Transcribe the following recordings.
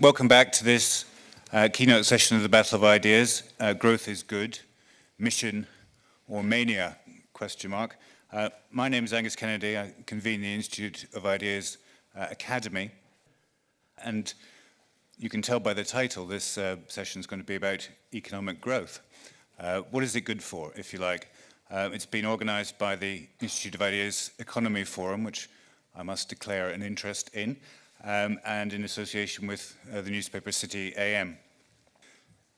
Welcome back to this keynote session of the Battle of Ideas. Growth is good, mission or mania, question mark. My name is Angus Kennedy. I convene the Institute of Ideas Academy. And you can tell by the title, this session is going to be about economic growth. What is it good for, if you like? It's been organized by the Institute of Ideas Economy Forum, which I must declare an interest in. And in association with the newspaper City AM.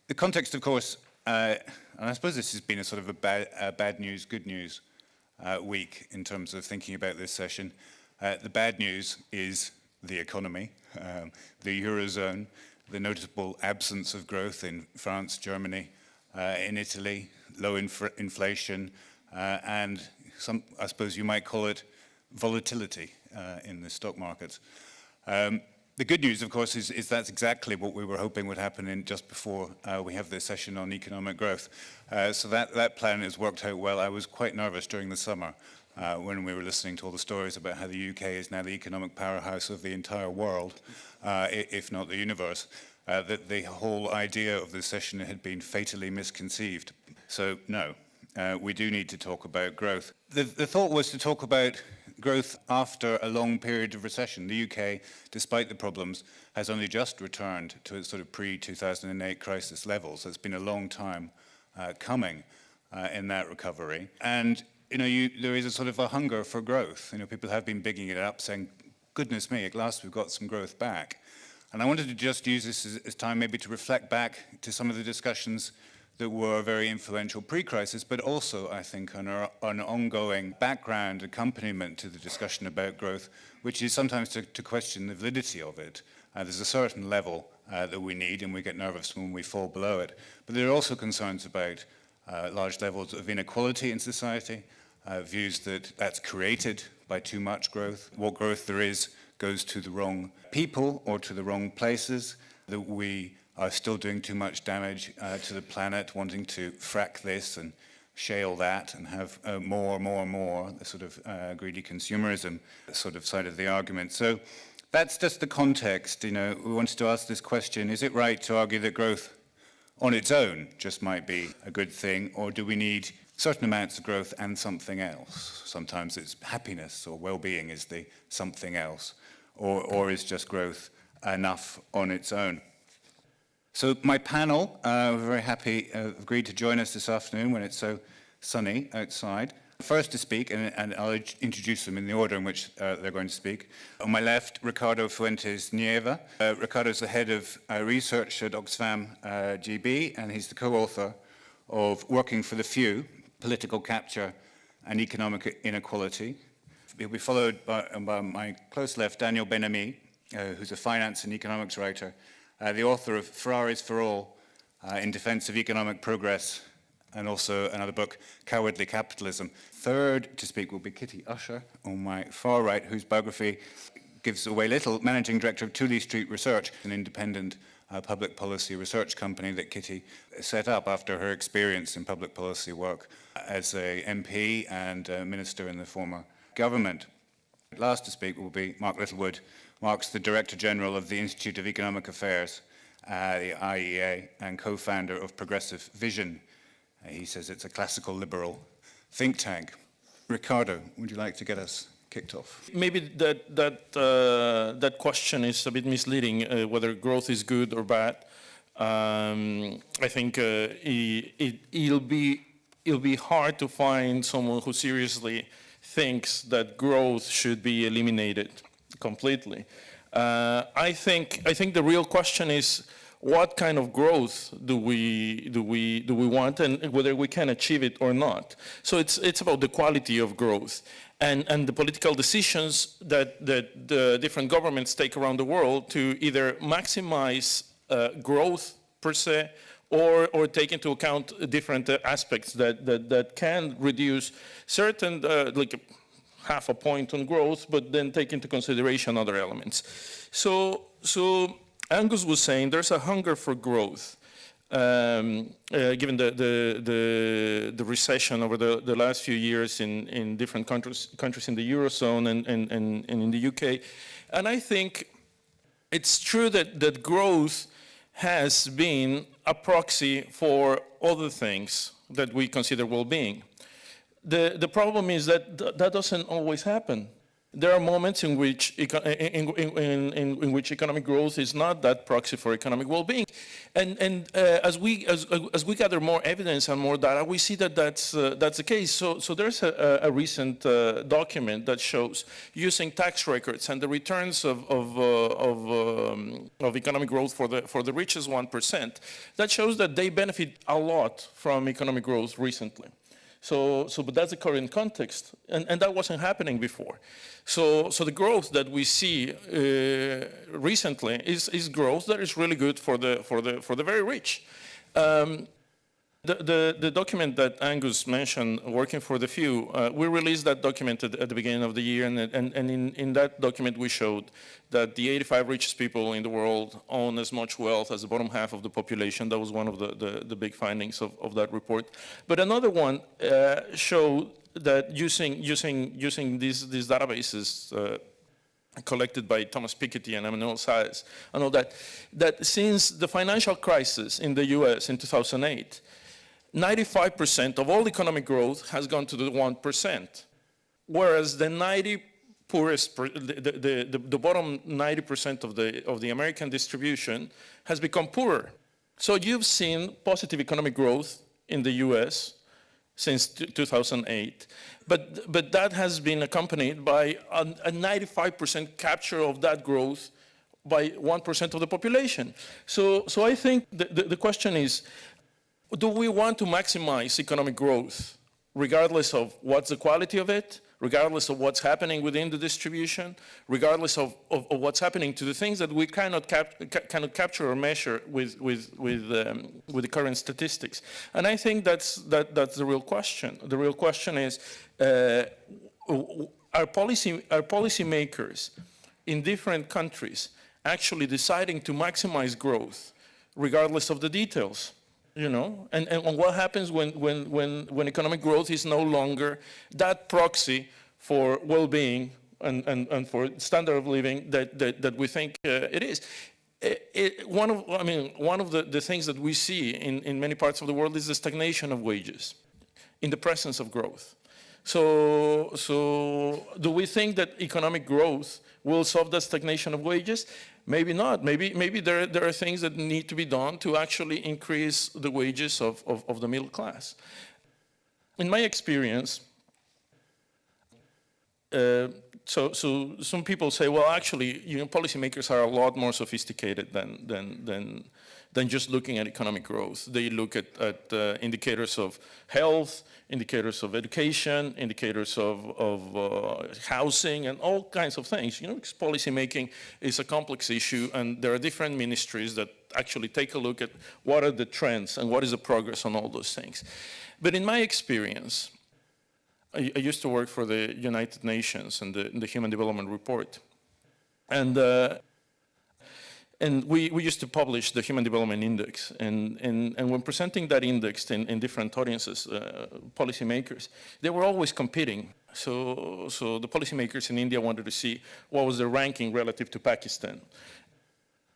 The context, of course, and I suppose this has been a sort of a bad news, good news week in terms of thinking about this session. The bad news is the economy, the Eurozone, the notable absence of growth in France, Germany, in Italy, low inflation, and I suppose you might call it volatility in the stock markets. The good news, of course, is that's exactly what we were hoping would happen just before we have this session on economic growth. So that plan has worked out well. I was quite nervous during the summer when we were listening to all the stories about how the UK is now the economic powerhouse of the entire world, if not the universe, that the whole idea of this session had been fatally misconceived. So no, we do need to talk about growth. The thought was to talk about growth after a long period of recession. The UK, despite the problems, has only just returned to its sort of pre-2008 crisis levels. It's been a long time coming in that recovery. And there is a sort of a hunger for growth. People have been bigging it up, saying, goodness me, at last we've got some growth back. And I wanted to just use this as time maybe to reflect back to some of the discussions that were very influential pre-crisis, but also, I think, on an ongoing background accompaniment to the discussion about growth, which is sometimes to question the validity of it. There's a certain level that we need, and we get nervous when we fall below it. But there are also concerns about large levels of inequality in society, views that that's created by too much growth. What growth there is goes to the wrong people or to the wrong places, that we are still doing too much damage to the planet, wanting to frack this and shale that and have more, the sort of greedy consumerism sort of side of the argument. So that's just the context. We wanted to ask this question, is it right to argue that growth on its own just might be a good thing, or do we need certain amounts of growth and something else? Sometimes it's happiness or well-being is the something else, or is just growth enough on its own? So my panel, we're very happy, agreed to join us this afternoon when it's so sunny outside. First to speak, and I'll introduce them in the order in which they're going to speak. On my left, Ricardo Fuentes Nieva. Ricardo's the head of research at Oxfam GB, and he's the co-author of Working for the Few, Political Capture and Economic Inequality. He'll be followed by my close left, Daniel Ben-Ami, who's a finance and economics writer, the author of Ferraris for All, in Defense of Economic Progress, and also another book, Cowardly Capitalism. Third to speak will be Kitty Usher, on my far right, whose biography gives away little, managing director of Tooley Street Research, an independent public policy research company that Kitty set up after her experience in public policy work as a MP and a minister in the former government. Last to speak will be Mark Littlewood. Mark's the Director General of the Institute of Economic Affairs, the IEA, and co-founder of Progressive Vision. He says it's a classical liberal think tank. Ricardo, would you like to get us kicked off? Maybe that question is a bit misleading, whether growth is good or bad. I think it'll be hard to find someone who seriously thinks that growth should be eliminated completely. I think the real question is, what kind of growth do we want, and whether we can achieve it or not. So it's about the quality of growth and the political decisions that the different governments take around the world to either maximize growth per se or take into account different aspects that can reduce certain, like half a point on growth, but then take into consideration other elements. So Angus was saying there's a hunger for growth. Given the recession over the last few years in different countries in the Eurozone and in the UK. And I think it's true that growth has been a proxy for other things that we consider well-being. The problem is that that doesn't always happen. There are moments in which economic growth is not that proxy for economic well-being, and as we gather more evidence and more data, we see that that's the case. So there's a recent document that shows using tax records and the returns of economic growth for the richest 1%. That shows that they benefit a lot from economic growth recently. But that's the current context, and that wasn't happening before. So the growth that we see recently is growth that is really good for the very rich. The document that Angus mentioned, Working for the Few, we released that document at the beginning of the year, and in that document we showed that the 85 richest people in the world own as much wealth as the bottom half of the population. That was one of the big findings of that report. But another one showed that using these databases collected by Thomas Piketty and Emmanuel Saez, and all that since the financial crisis in the US in 2008, 95% of all economic growth has gone to the 1%, whereas the bottom 90% of the American distribution has become poorer. So you've seen positive economic growth in the US since 2008, but that has been accompanied by a 95% capture of that growth by 1% of the population. So I think the question is, do we want to maximize economic growth regardless of what's the quality of it, regardless of what's happening within the distribution, regardless of what's happening to the things that we cannot capture or measure with the current statistics? And I think that's the real question. The real question is, are policymakers in different countries actually deciding to maximize growth regardless of the details? You know, and what happens when economic growth is no longer that proxy for well-being and for standard of living that we think it is. One of the things that we see in many parts of the world is the stagnation of wages in the presence of growth. So do we think that economic growth will solve that stagnation of wages? Maybe not. Maybe there are things that need to be done to actually increase the wages of the middle class. In my experience, so some people say, well, actually, policymakers are a lot more sophisticated than just looking at economic growth. They look at indicators of health, indicators of education, indicators of housing, and all kinds of things. Because policy making is a complex issue, and there are different ministries that actually take a look at what are the trends and what is the progress on all those things. But in my experience, I used to work for the United Nations and the Human Development Report. And we used to publish the Human Development Index. And when presenting that index in different audiences, policymakers, they were always competing. So the policymakers in India wanted to see what was the ranking relative to Pakistan.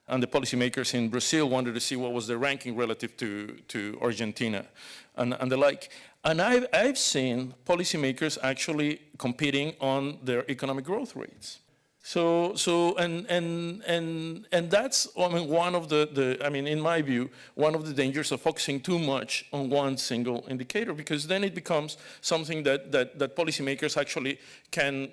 And the policymakers in Brazil wanted to see what was the ranking relative to Argentina and the like. And I've seen policymakers actually competing on their economic growth rates. And that's one of in my view, one of the dangers of focusing too much on one single indicator, because then it becomes something that policymakers actually can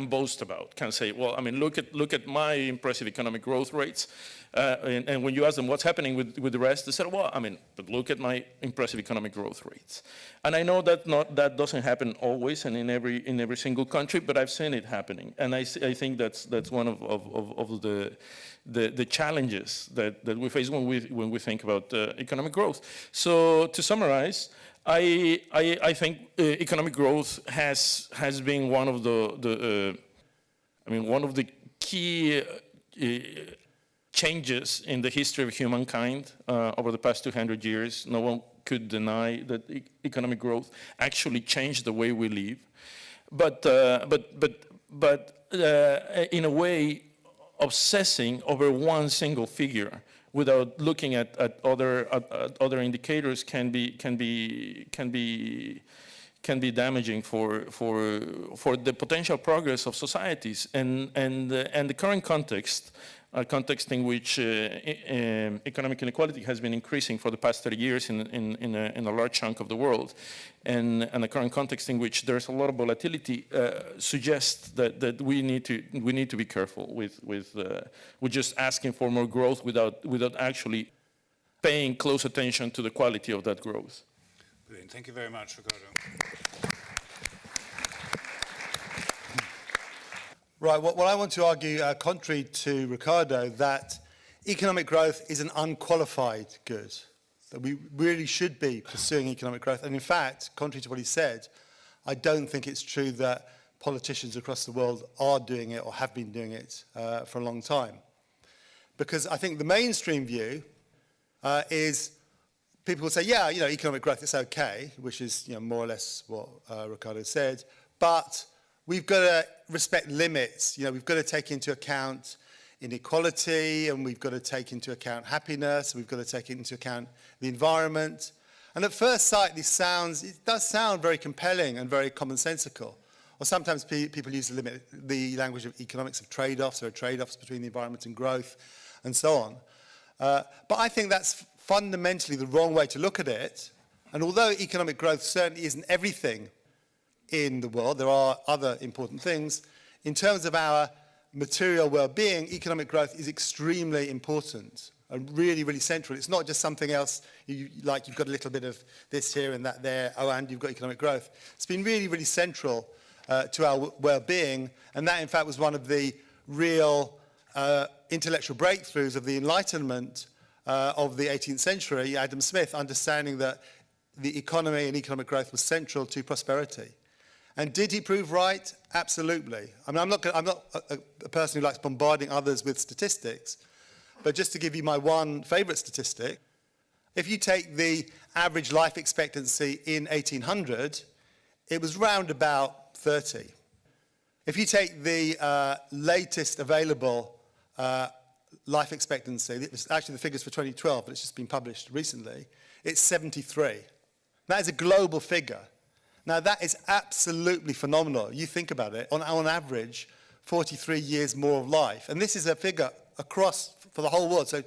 boast about, can say, well, look at my impressive economic growth rates, And when you ask them what's happening with the rest, they said, well, I mean, but look at my impressive economic growth rates. And I know that doesn't happen always and in every single country, but I've seen it happening. And I think that's one of the challenges that we face when we think about economic growth. So to summarize, I think economic growth has been one of one of the key changes in the history of humankind over the past 200 years. No one could deny that economic growth actually changed the way we live, but in a way, obsessing over one single figure without looking at other indicators can be damaging for the potential progress of societies, and the current context, a context in which economic inequality has been increasing for the past 30 years in a large chunk of the world, and the current context in which there's a lot of volatility, suggests that we need to be careful with just asking for more growth without actually paying close attention to the quality of that growth. Brilliant. Thank you very much, Ricardo. Right, well, I want to argue, contrary to Ricardo, that economic growth is an unqualified good, that we really should be pursuing economic growth. And in fact, contrary to what he said, I don't think it's true that politicians across the world are doing it or have been doing it for a long time. Because I think the mainstream view is people will say, yeah, economic growth is okay, which is more or less what Ricardo said, but we've got to respect limits. We've got to take into account inequality, and we've got to take into account happiness, we've got to take into account the environment. And at first sight, it does sound very compelling and very commonsensical. Or sometimes people use the language of economics of trade-offs. There are trade-offs between the environment and growth, and so on. But I think that's fundamentally the wrong way to look at it. And although economic growth certainly isn't everything in the world, there are other important things. In terms of our material well-being, economic growth is extremely important and really, really central. It's not just something else, you've got a little bit of this here and that there, and you've got economic growth. It's been really, really central to our well-being, and that, in fact, was one of the real intellectual breakthroughs of the Enlightenment of the 18th century, Adam Smith, understanding that the economy and economic growth was central to prosperity. And did he prove right? Absolutely. I mean, I'm not a person who likes bombarding others with statistics, but just to give you my one favorite statistic, if you take the average life expectancy in 1800, it was round about 30. If you take the latest available life expectancy, it was actually the figures for 2012, but it's just been published recently, it's 73. That is a global figure. Now, that is absolutely phenomenal. You think about it, on average, 43 years more of life. And this is a figure across for the whole world. So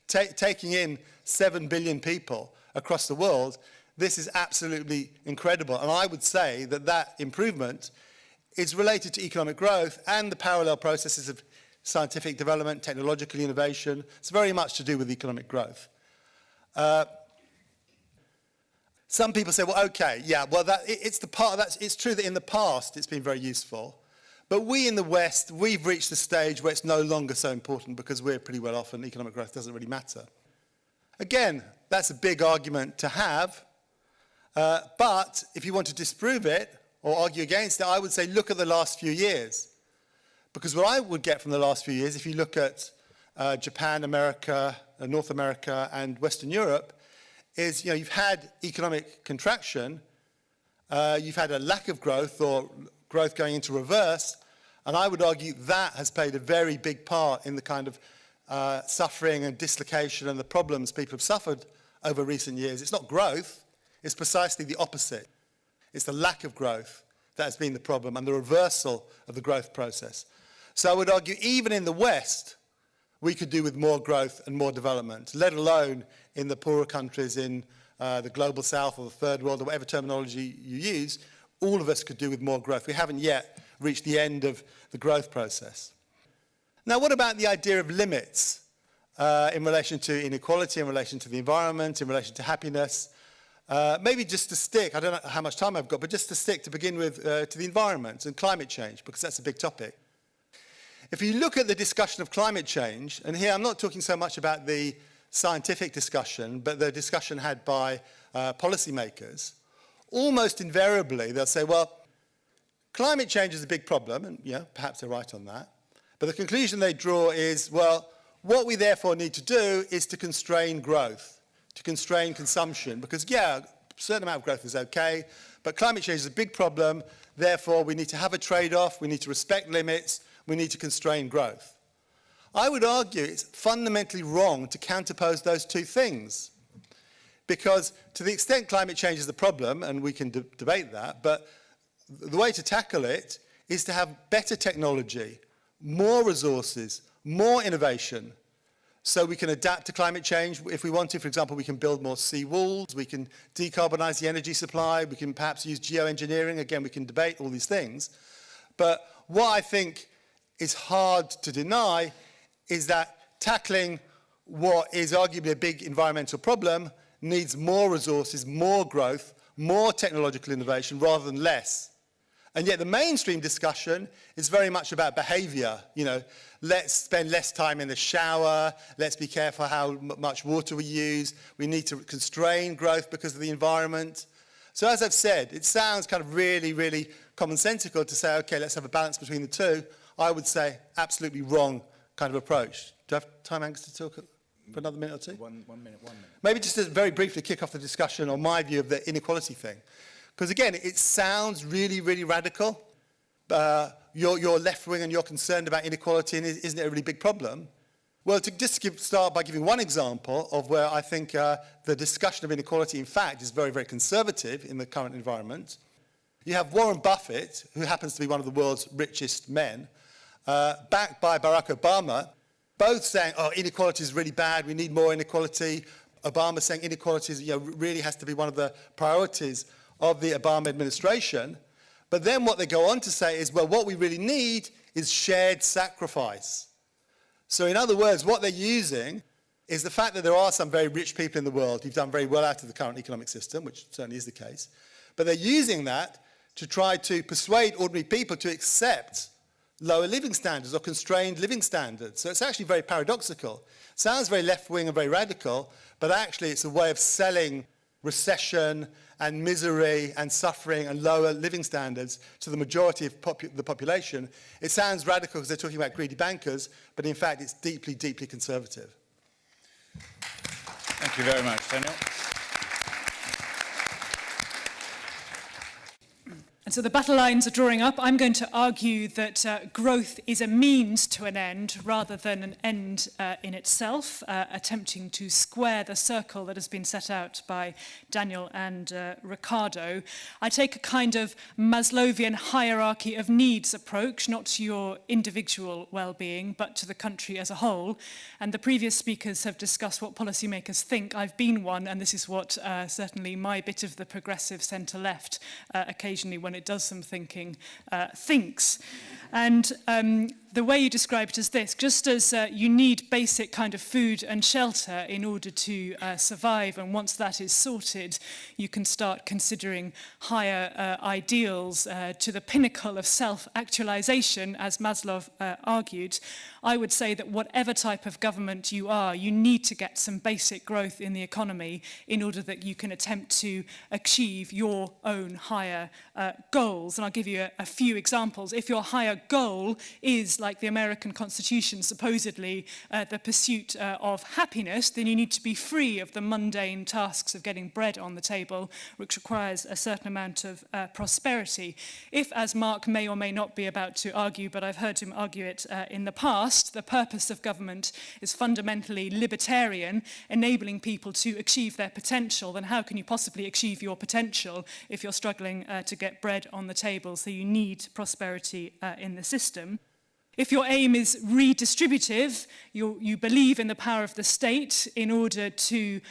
taking in 7 billion people across the world, this is absolutely incredible. And I would say that improvement is related to economic growth and the parallel processes of scientific development, technological innovation. It's very much to do with economic growth. Some people say, well, okay, yeah, well, it's true that in the past it's been very useful. But we in the West, we've reached the stage where it's no longer so important because we're pretty well off and economic growth doesn't really matter. Again, that's a big argument to have. But if you want to disprove it or argue against it, I would say look at the last few years. Because what I would get from the last few years, if you look at Japan, America, North America, and Western Europe, is you've had economic contraction, you've had a lack of growth or growth going into reverse, and I would argue that has played a very big part in the kind of suffering and dislocation and the problems people have suffered over recent years. It's not growth, it's precisely the opposite. It's the lack of growth that has been the problem and the reversal of the growth process. So I would argue even in the West, we could do with more growth and more development, let alone in the poorer countries in the global south or the third world or whatever terminology you use. All of us could do with more growth. We haven't yet reached the end of the growth process. Now, what about the idea of limits? in relation to inequality, in relation to the environment, in relation to happiness. Maybe just to stick, I don't know how much time I've got, but just to stick to begin with to the environment and climate change, because that's a big topic. If you look at the discussion of climate change, and here I'm not talking so much about the scientific discussion, but the discussion had by policymakers, almost invariably they'll say, well, climate change is a big problem, and yeah, perhaps they're right on that. But the conclusion they draw is, well, what we therefore need to do is to constrain growth, to constrain consumption, because yeah, a certain amount of growth is okay, but climate change is a big problem, therefore we need to have a trade-off, we need to respect limits, we need to constrain growth. I would argue it's fundamentally wrong to counterpose those two things, because to the extent climate change is the problem, and we can debate that, but the way to tackle it is to have better technology, more resources, more innovation, so we can adapt to climate change if we want to. For example, we can build more sea walls, we can decarbonize the energy supply, we can perhaps use geoengineering. Again, we can debate all these things. But what I think is hard to deny is that tackling what is arguably a big environmental problem needs more resources, more growth, more technological innovation rather than less. And yet the mainstream discussion is very much about behavior. You know, let's spend less time in the shower, let's be careful how much water we use, we need to constrain growth because of the environment. So as I've said, it sounds kind of really, really commonsensical to say, okay, let's have a balance between the two. I would say absolutely wrong kind of approach. Do I have time, Angus, to talk for another minute or two? One minute. Maybe just to very briefly kick off the discussion on my view of the inequality thing. Because again, it sounds really, really radical. You're left-wing and you're concerned about inequality, and isn't it a really big problem? Well, start by giving one example of where I think the discussion of inequality, in fact, is very, very conservative in the current environment. You have Warren Buffett, who happens to be one of the world's richest men, backed by Barack Obama, both saying, oh, inequality is really bad, we need more inequality. Obama saying inequality is, really has to be one of the priorities of the Obama administration. But then what they go on to say is, well, what we really need is shared sacrifice. So in other words, what they're using is the fact that there are some very rich people in the world who've done very well out of the current economic system, which certainly is the case, but they're using that to try to persuade ordinary people to accept lower living standards or constrained living standards. So it's actually very paradoxical. Sounds very left-wing and very radical, but actually it's a way of selling recession and misery and suffering and lower living standards to the majority of the population. It sounds radical because they're talking about greedy bankers, but in fact it's deeply, deeply conservative. Thank you very much, Daniel. And so the battle lines are drawing up. I'm going to argue that growth is a means to an end rather than an end in itself, attempting to square the circle that has been set out by Daniel and Ricardo. I take a kind of Maslowian hierarchy of needs approach, not to your individual well-being, but to the country as a whole. And the previous speakers have discussed what policymakers think. I've been one, and this is what certainly my bit of the progressive centre-left occasionally, when it does some thinking, thinks. And the way you describe it is this: just as you need basic kind of food and shelter in order to survive, and once that is sorted, you can start considering higher ideals to the pinnacle of self-actualization, as Maslow argued. I would say that whatever type of government you are, you need to get some basic growth in the economy in order that you can attempt to achieve your own higher goals. And I'll give you a few examples. If your higher goal is, like the American Constitution, supposedly the pursuit of happiness, then you need to be free of the mundane tasks of getting bread on the table, which requires a certain amount of prosperity. If, as Mark may or may not be about to argue, but I've heard him argue it in the past, the purpose of government is fundamentally libertarian, enabling people to achieve their potential, then how can you possibly achieve your potential if you're struggling to get bread on the table? So you need prosperity in the system. If your aim is redistributive, you believe in the power of the state in order to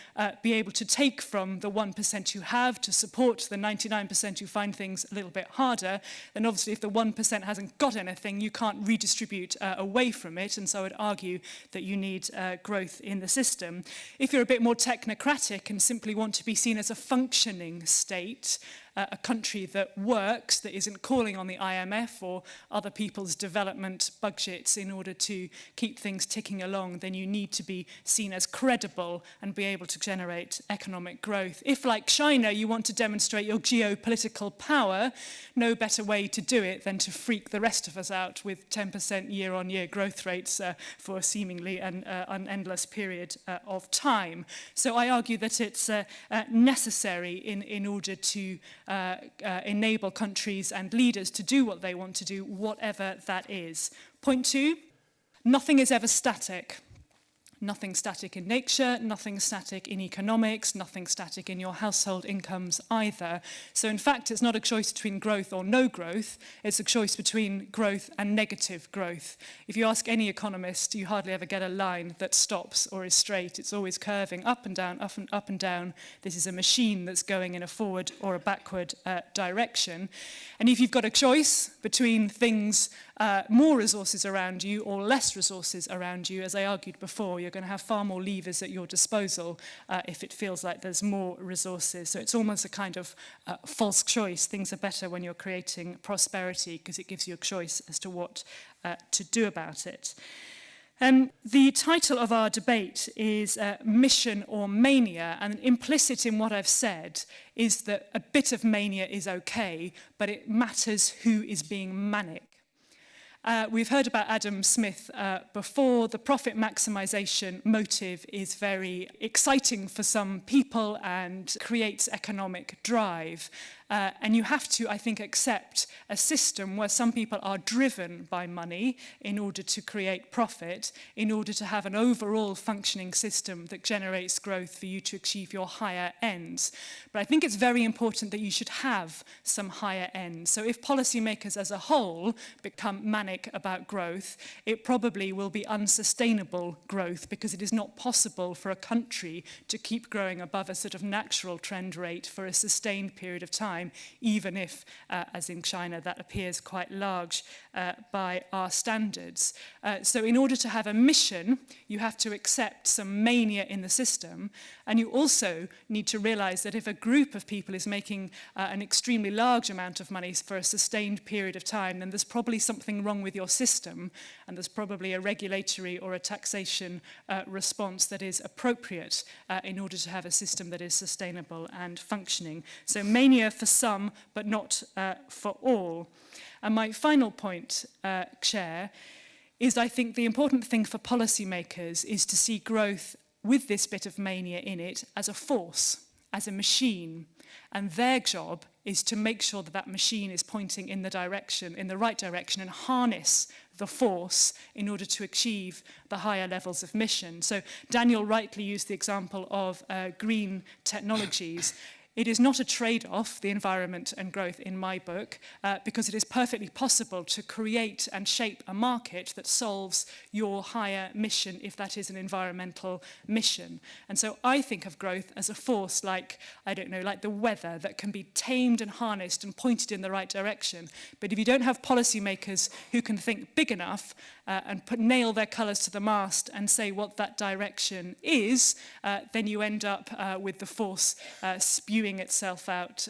be able to take from the 1% you have to support the 99% who find things a little bit harder, then obviously if the 1% hasn't got anything, you can't redistribute away from it. And so I would argue that you need growth in the system. If you're a bit more technocratic and simply want to be seen as a functioning state, a country that works, that isn't calling on the IMF or other people's development budgets in order to keep things ticking along, then you need to be seen as credible and be able to generate economic growth. If, like China, you want to demonstrate your geopolitical power, no better way to do it than to freak the rest of us out with 10% year-on-year growth rates for seemingly an endless period of time. So I argue that it's necessary in order to enable countries and leaders to do what they want to do, whatever that is. Point 2, nothing is ever static. Nothing static in nature, nothing static in economics, nothing static in your household incomes either. So in fact, it's not a choice between growth or no growth, it's a choice between growth and negative growth. If you ask any economist, you hardly ever get a line that stops or is straight. It's always curving up and down, up and down. This is a machine that's going in a forward or a backward direction. And if you've got a choice between things, more resources around you or less resources around you, as I argued before, you're going to have far more levers at your disposal if it feels like there's more resources. So it's almost a kind of false choice. Things are better when you're creating prosperity because it gives you a choice as to what to do about it. The title of our debate is Mission or Mania, and implicit in what I've said is that a bit of mania is okay, but it matters who is being manic. We've heard about Adam Smith before. The profit maximization motive is very exciting for some people and creates economic drive. And you have to, I think, accept a system where some people are driven by money in order to create profit, in order to have an overall functioning system that generates growth for you to achieve your higher ends. But I think it's very important that you should have some higher ends. So if policymakers as a whole become manic about growth, it probably will be unsustainable growth because it is not possible for a country to keep growing above a sort of natural trend rate for a sustained period of time, even if, as in China, that appears quite large by our standards. So in order to have a mission, you have to accept some mania in the system, and you also need to realize that if a group of people is making an extremely large amount of money for a sustained period of time, then there's probably something wrong with your system, and there's probably a regulatory or a taxation response that is appropriate in order to have a system that is sustainable and functioning. So mania for some, but not for all. And my final point, Chair, is I think the important thing for policymakers is to see growth with this bit of mania in it as a force, as a machine. And their job is to make sure that that machine is pointing in the right direction, and harness the force in order to achieve the higher levels of mission. So Daniel rightly used the example of green technologies. It is not a trade-off, the environment and growth, in my book, because it is perfectly possible to create and shape a market that solves your higher mission if that is an environmental mission. And so I think of growth as a force like, I don't know, like the weather that can be tamed and harnessed and pointed in the right direction. But if you don't have policymakers who can think big enough and nail their colours to the mast and say what that direction is, then you end up with the force spewing itself out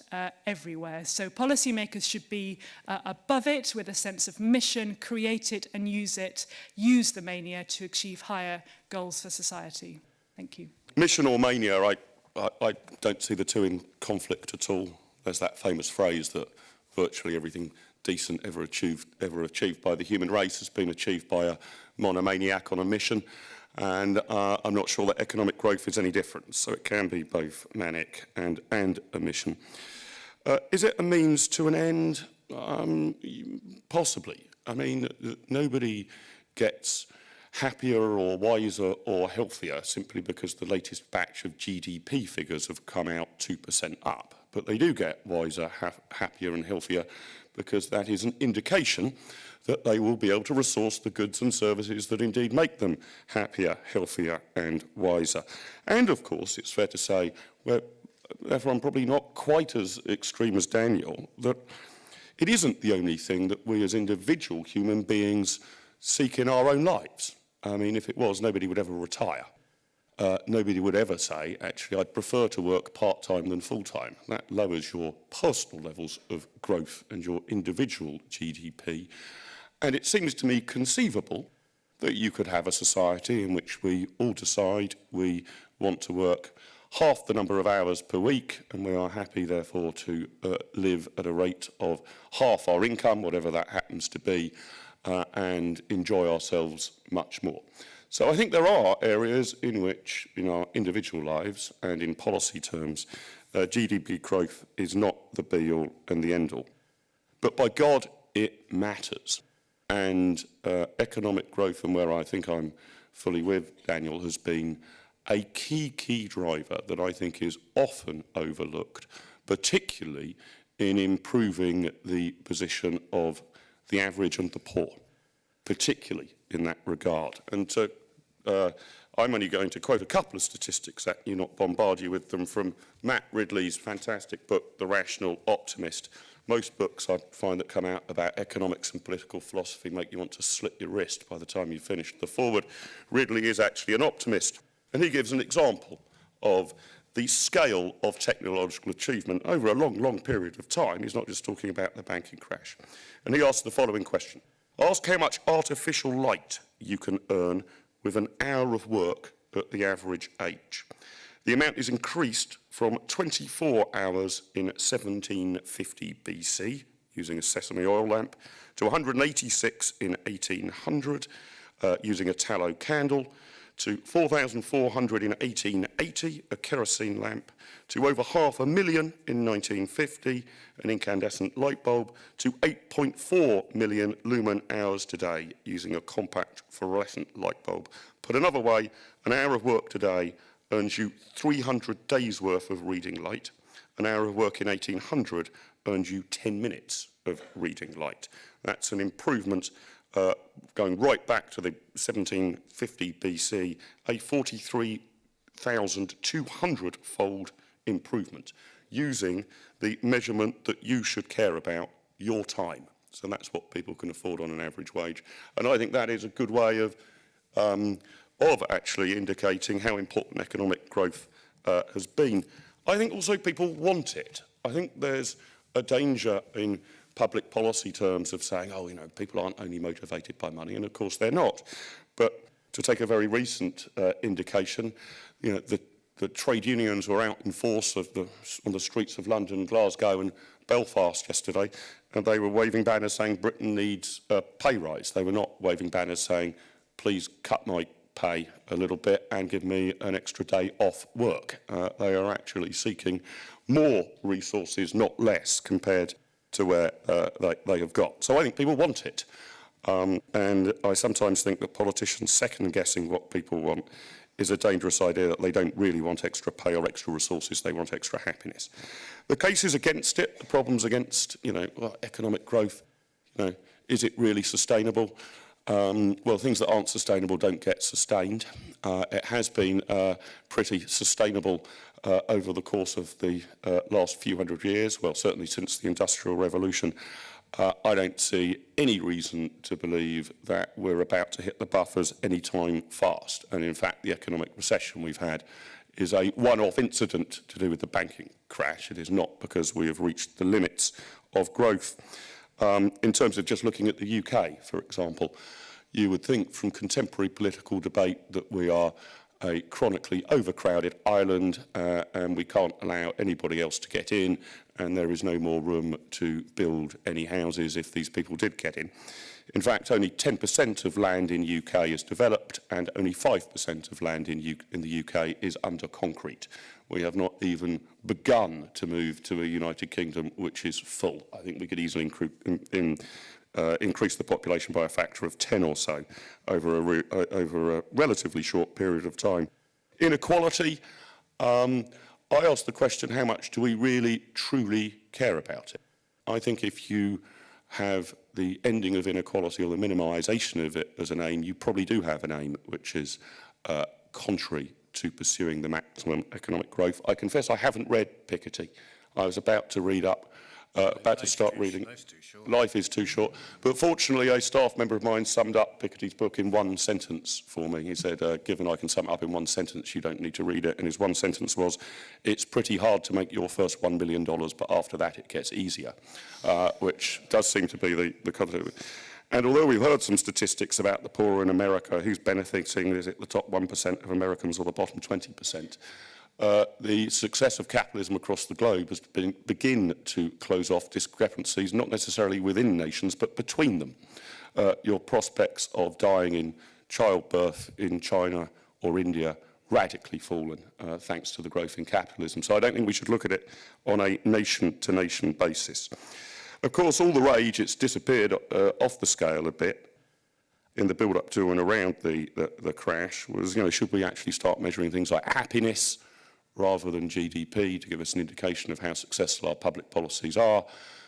everywhere. So policymakers should be above it with a sense of mission, create it and use the mania to achieve higher goals for society. Thank you. Mission or mania, I don't see the two in conflict at all. There's that famous phrase that virtually everything decent ever achieved by the human race has been achieved by a monomaniac on a mission. And I'm not sure that economic growth is any different. So it can be both manic and a mission. Is it a means to an end? Possibly. I mean, nobody gets happier or wiser or healthier simply because the latest batch of GDP figures have come out 2% up. but they do get wiser, happier and healthier, because that is an indication that they will be able to resource the goods and services that indeed make them happier, healthier and wiser. And of course, it's fair to say, therefore I'm probably not quite as extreme as Daniel, that it isn't the only thing that we as individual human beings seek in our own lives. I mean, if it was, nobody would ever retire. Nobody would ever say, actually, I'd prefer to work part-time than full-time. That lowers your personal levels of growth and your individual GDP. And it seems to me conceivable that you could have a society in which we all decide we want to work half the number of hours per week, and we are happy, therefore, to live at a rate of half our income, whatever that happens to be, and enjoy ourselves much more. So I think there are areas in which, in our individual lives and in policy terms, GDP growth is not the be-all and the end-all. But by God, it matters. And economic growth, and where I think I'm fully with Daniel, has been a key driver that I think is often overlooked, particularly in improving the position of the average and the poor, particularly in that regard. And so I'm only going to quote a couple of statistics at you, not bombard you with them, from Matt Ridley's fantastic book, The Rational Optimist. Most books I find that come out about economics and political philosophy make you want to slit your wrist by the time you've finished the foreword. Ridley is actually an optimist, and he gives an example of the scale of technological achievement over a long period of time. He's not just talking about the banking crash. And he asks the following question. Ask how much artificial light you can earn with an hour of work at the average age. The amount is increased from 24 hours in 1750 BC, using a sesame oil lamp, to 186 in 1800, using a tallow candle, to 4,400 in 1880, a kerosene lamp, to over 500,000 in 1950, an incandescent light bulb, to 8.4 million lumen hours today, using a compact fluorescent light bulb. Put another way, an hour of work today earns you 300 days' worth of reading light. An hour of work in 1800 earns you 10 minutes of reading light. That's an improvement going right back to the 1750 BC, a 43,200-fold improvement, using the measurement that you should care about, your time. So that's what people can afford on an average wage. And I think that is a good way of actually indicating how important economic growth has been. I think also people want it. I think there's a danger in public policy terms of saying, oh, you know, people aren't only motivated by money, and of course they're not. But to take a very recent indication, you know, the trade unions were out in force on the streets of London, Glasgow and Belfast yesterday, and they were waving banners saying Britain needs a pay rise. They were not waving banners saying, please cut my pay a little bit and give me an extra day off work. They are actually seeking more resources, not less, compared to where they have got. So I think people want it. And I sometimes think that politicians second-guessing what people want is a dangerous idea, that they don't really want extra pay or extra resources, they want extra happiness. The cases against it, the problems against, you know, economic growth, you know, is it really sustainable? Well, things that aren't sustainable don't get sustained. It has been pretty sustainable over the course of the last few hundred years, well, certainly since the Industrial Revolution. I don't see any reason to believe that we're about to hit the buffers anytime fast. And in fact, the economic recession we've had is a one-off incident to do with the banking crash. It is not because we have reached the limits of growth. In terms of just looking at the UK, for example, you would think from contemporary political debate that we are a chronically overcrowded island and we can't allow anybody else to get in, and there is no more room to build any houses if these people did get in. In fact, only 10% of land in UK is developed and only 5% of land in the UK is under concrete. We have not even begun to move to a United Kingdom which is full. I think we could easily increase the population by a factor of 10 or so over a relatively short period of time. Inequality, I ask the question, how much do we really, truly care about it? I think if you have the ending of inequality or the minimisation of it as an aim, you probably do have an aim which is contrary to pursuing the maximum economic growth. I confess I haven't read Piketty. I was about to read up, about to start reading. Life is too short. But fortunately, a staff member of mine summed up Piketty's book in one sentence for me. He said, given I can sum it up in one sentence, you don't need to read it. And his one sentence was, it's pretty hard to make your first $1 billion, but after that it gets easier, which does seem to be the concept. And although we've heard some statistics about the poor in America, who's benefiting, is it the top 1% of Americans or the bottom 20%? The success of capitalism across the globe has begin to close off discrepancies, not necessarily within nations, but between them. Your prospects of dying in childbirth in China or India radically fallen, thanks to the growth in capitalism. So I don't think we should look at it on a nation-to-nation basis. Of course, all the rage, it's disappeared off the scale a bit in the build-up to and around the crash was, should we actually start measuring things like happiness rather than GDP to give us an indication of how successful our public policies are?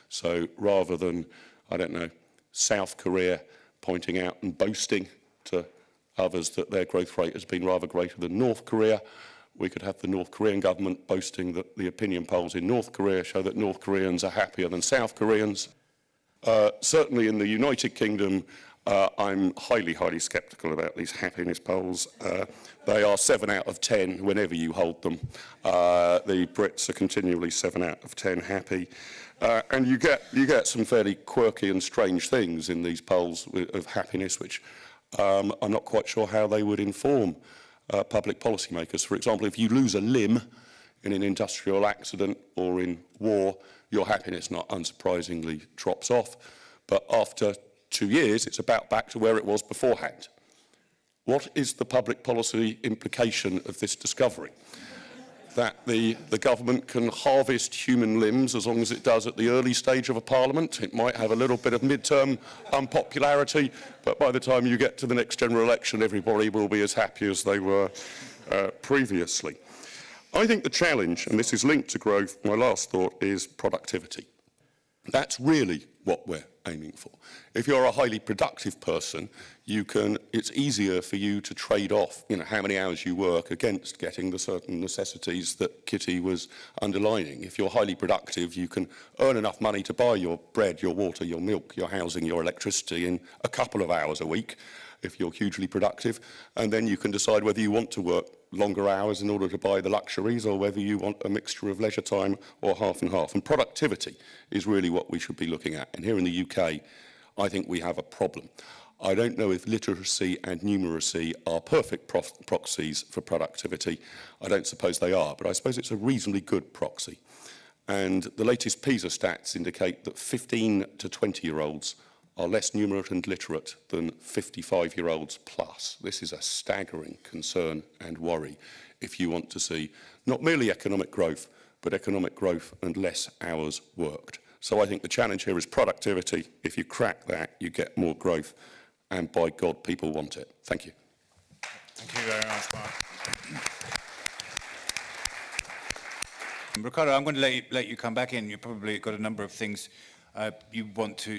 So rather than, I don't know, South Korea pointing out and boasting to others that their growth rate has been rather greater than North Korea, we could have the North Korean government boasting that the opinion polls in North Korea show that North Koreans are happier than South Koreans. Certainly in the United Kingdom, I'm highly sceptical about these happiness polls. They are 7 out of 10 whenever you hold them. The Brits are continually 7 out of 10 happy. And you get some fairly quirky and strange things in these polls of happiness, which I'm not quite sure how they would inform public policymakers. For example, if you lose a limb in an industrial accident or in war, your happiness, not unsurprisingly, drops off. But after 2 years, it's about back to where it was beforehand. What is the public policy implication of this discovery? That the government can harvest human limbs as long as it does at the early stage of a parliament. It might have a little bit of mid-term unpopularity, but by the time you get to the next general election, everybody will be as happy as they were previously. I think the challenge, and this is linked to growth, my last thought, is productivity. That's really what we're aiming for. If you're a highly productive person, it's easier for you to trade off, how many hours you work against getting the certain necessities that Kitty was underlining. If you're highly productive, you can earn enough money to buy your bread, your water, your milk, your housing, your electricity in a couple of hours a week, if you're hugely productive, and then you can decide whether you want to work longer hours in order to buy the luxuries or whether you want a mixture of leisure time or half and half. And productivity is really what we should be looking at. And here in the UK, I think we have a problem. I don't know if literacy and numeracy are perfect proxies for productivity. I don't suppose they are, but I suppose it's a reasonably good proxy. And the latest PISA stats indicate that 15 to 20-year-olds are less numerate and literate than 55-year-olds plus. This is a staggering concern and worry if you want to see not merely economic growth, but economic growth and less hours worked. So I think the challenge here is productivity. If you crack that, you get more growth, and by God, people want it. Thank you. Thank you very much, Mark. Ricardo, I'm going to let you come back in. You've probably got a number of things you want to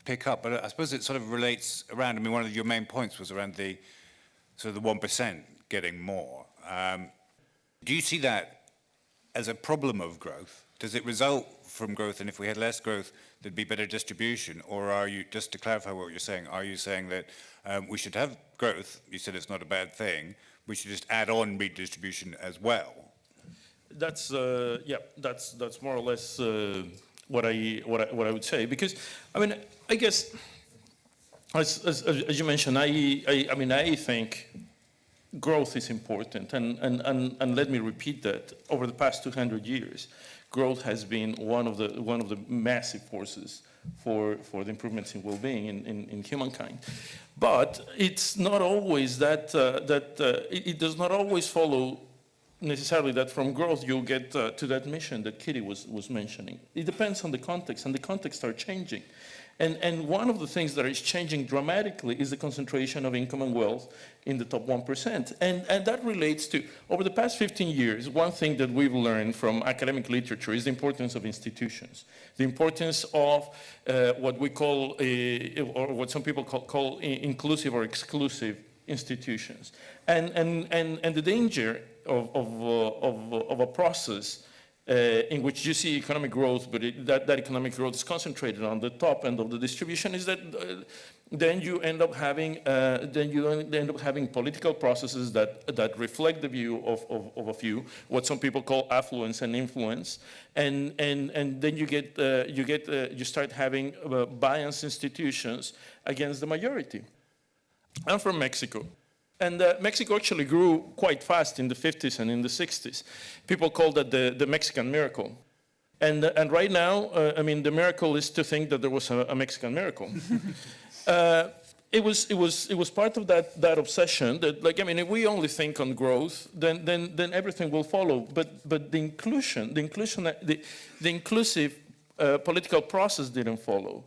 pick up, but I suppose it sort of relates around, one of your main points was around the sort of the 1% getting more. Do you see that as a problem of growth? Does it result from growth, and if we had less growth, there'd be better distribution? Or are you, just to clarify what you're saying, are you saying that we should have growth? You said it's not a bad thing. We should just add on redistribution as well. That's that's more or less what I would say, because I guess as you mentioned, I think growth is important, and let me repeat that over the past 200 years, growth has been one of the massive forces for the improvements in well-being in humankind. But it's not always that it does not always follow necessarily that from growth you'll get to that mission that Kitty was mentioning. It depends on the context, and the contexts are changing. And one of the things that is changing dramatically is the concentration of income and wealth in the top 1%. And that relates to, over the past 15 years, one thing that we've learned from academic literature is the importance of institutions. The importance of what we call, or what some people call inclusive or exclusive institutions. And the danger of a process in which you see economic growth, but that economic growth is concentrated on the top end of the distribution, is that then you end up having political processes that reflect the view of a few, what some people call affluence and influence, and then you start having biased institutions against the majority. I'm from Mexico. And Mexico actually grew quite fast in the 50s and in the 60s. People call that the Mexican miracle. And right now, I mean, the miracle is to think that there was a Mexican miracle. It was part of that obsession that, like, I mean, if we only think on growth, then everything will follow. But the inclusive political process didn't follow.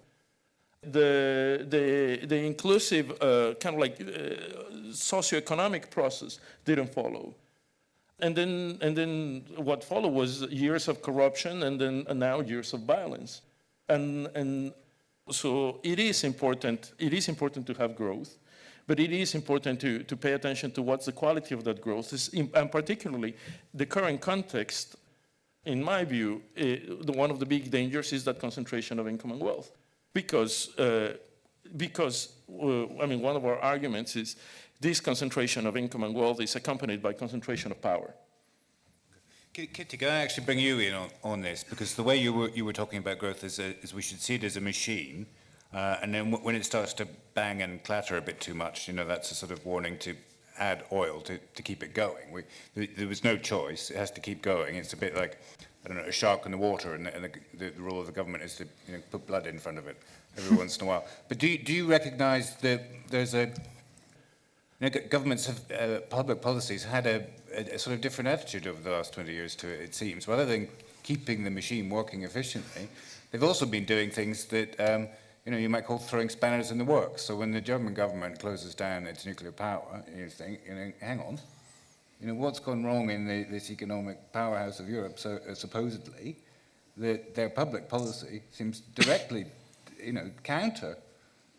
The inclusive kind of like socioeconomic process didn't follow, and then what followed was years of corruption, and now years of violence, and so it is important. It is important to have growth, but it is important to pay attention to what's the quality of that growth, and particularly the current context. In my view, one of the big dangers is that concentration of income and wealth. Because I mean, one of our arguments is this concentration of income and wealth is accompanied by concentration of power. Kitty, can I actually bring you in on this? Because the way you were talking about growth is we should see it as a machine, and then when it starts to bang and clatter a bit too much, you know, that's a sort of warning to add oil to keep it going. There was no choice; it has to keep going. It's a bit like, I don't know, a shark in the water, and the role of the government is to, you know, put blood in front of it every once in a while. But do you recognise that there's a, you know, governments have, public policies had a sort of different attitude over the last 20 years to it, it seems. Rather than keeping the machine working efficiently, they've also been doing things that, you know, you might call throwing spanners in the works. So when the German government closes down its nuclear power, you think, you know, hang on. You know, what's gone wrong in this economic powerhouse of Europe, so supposedly, that their public policy seems directly, you know, counter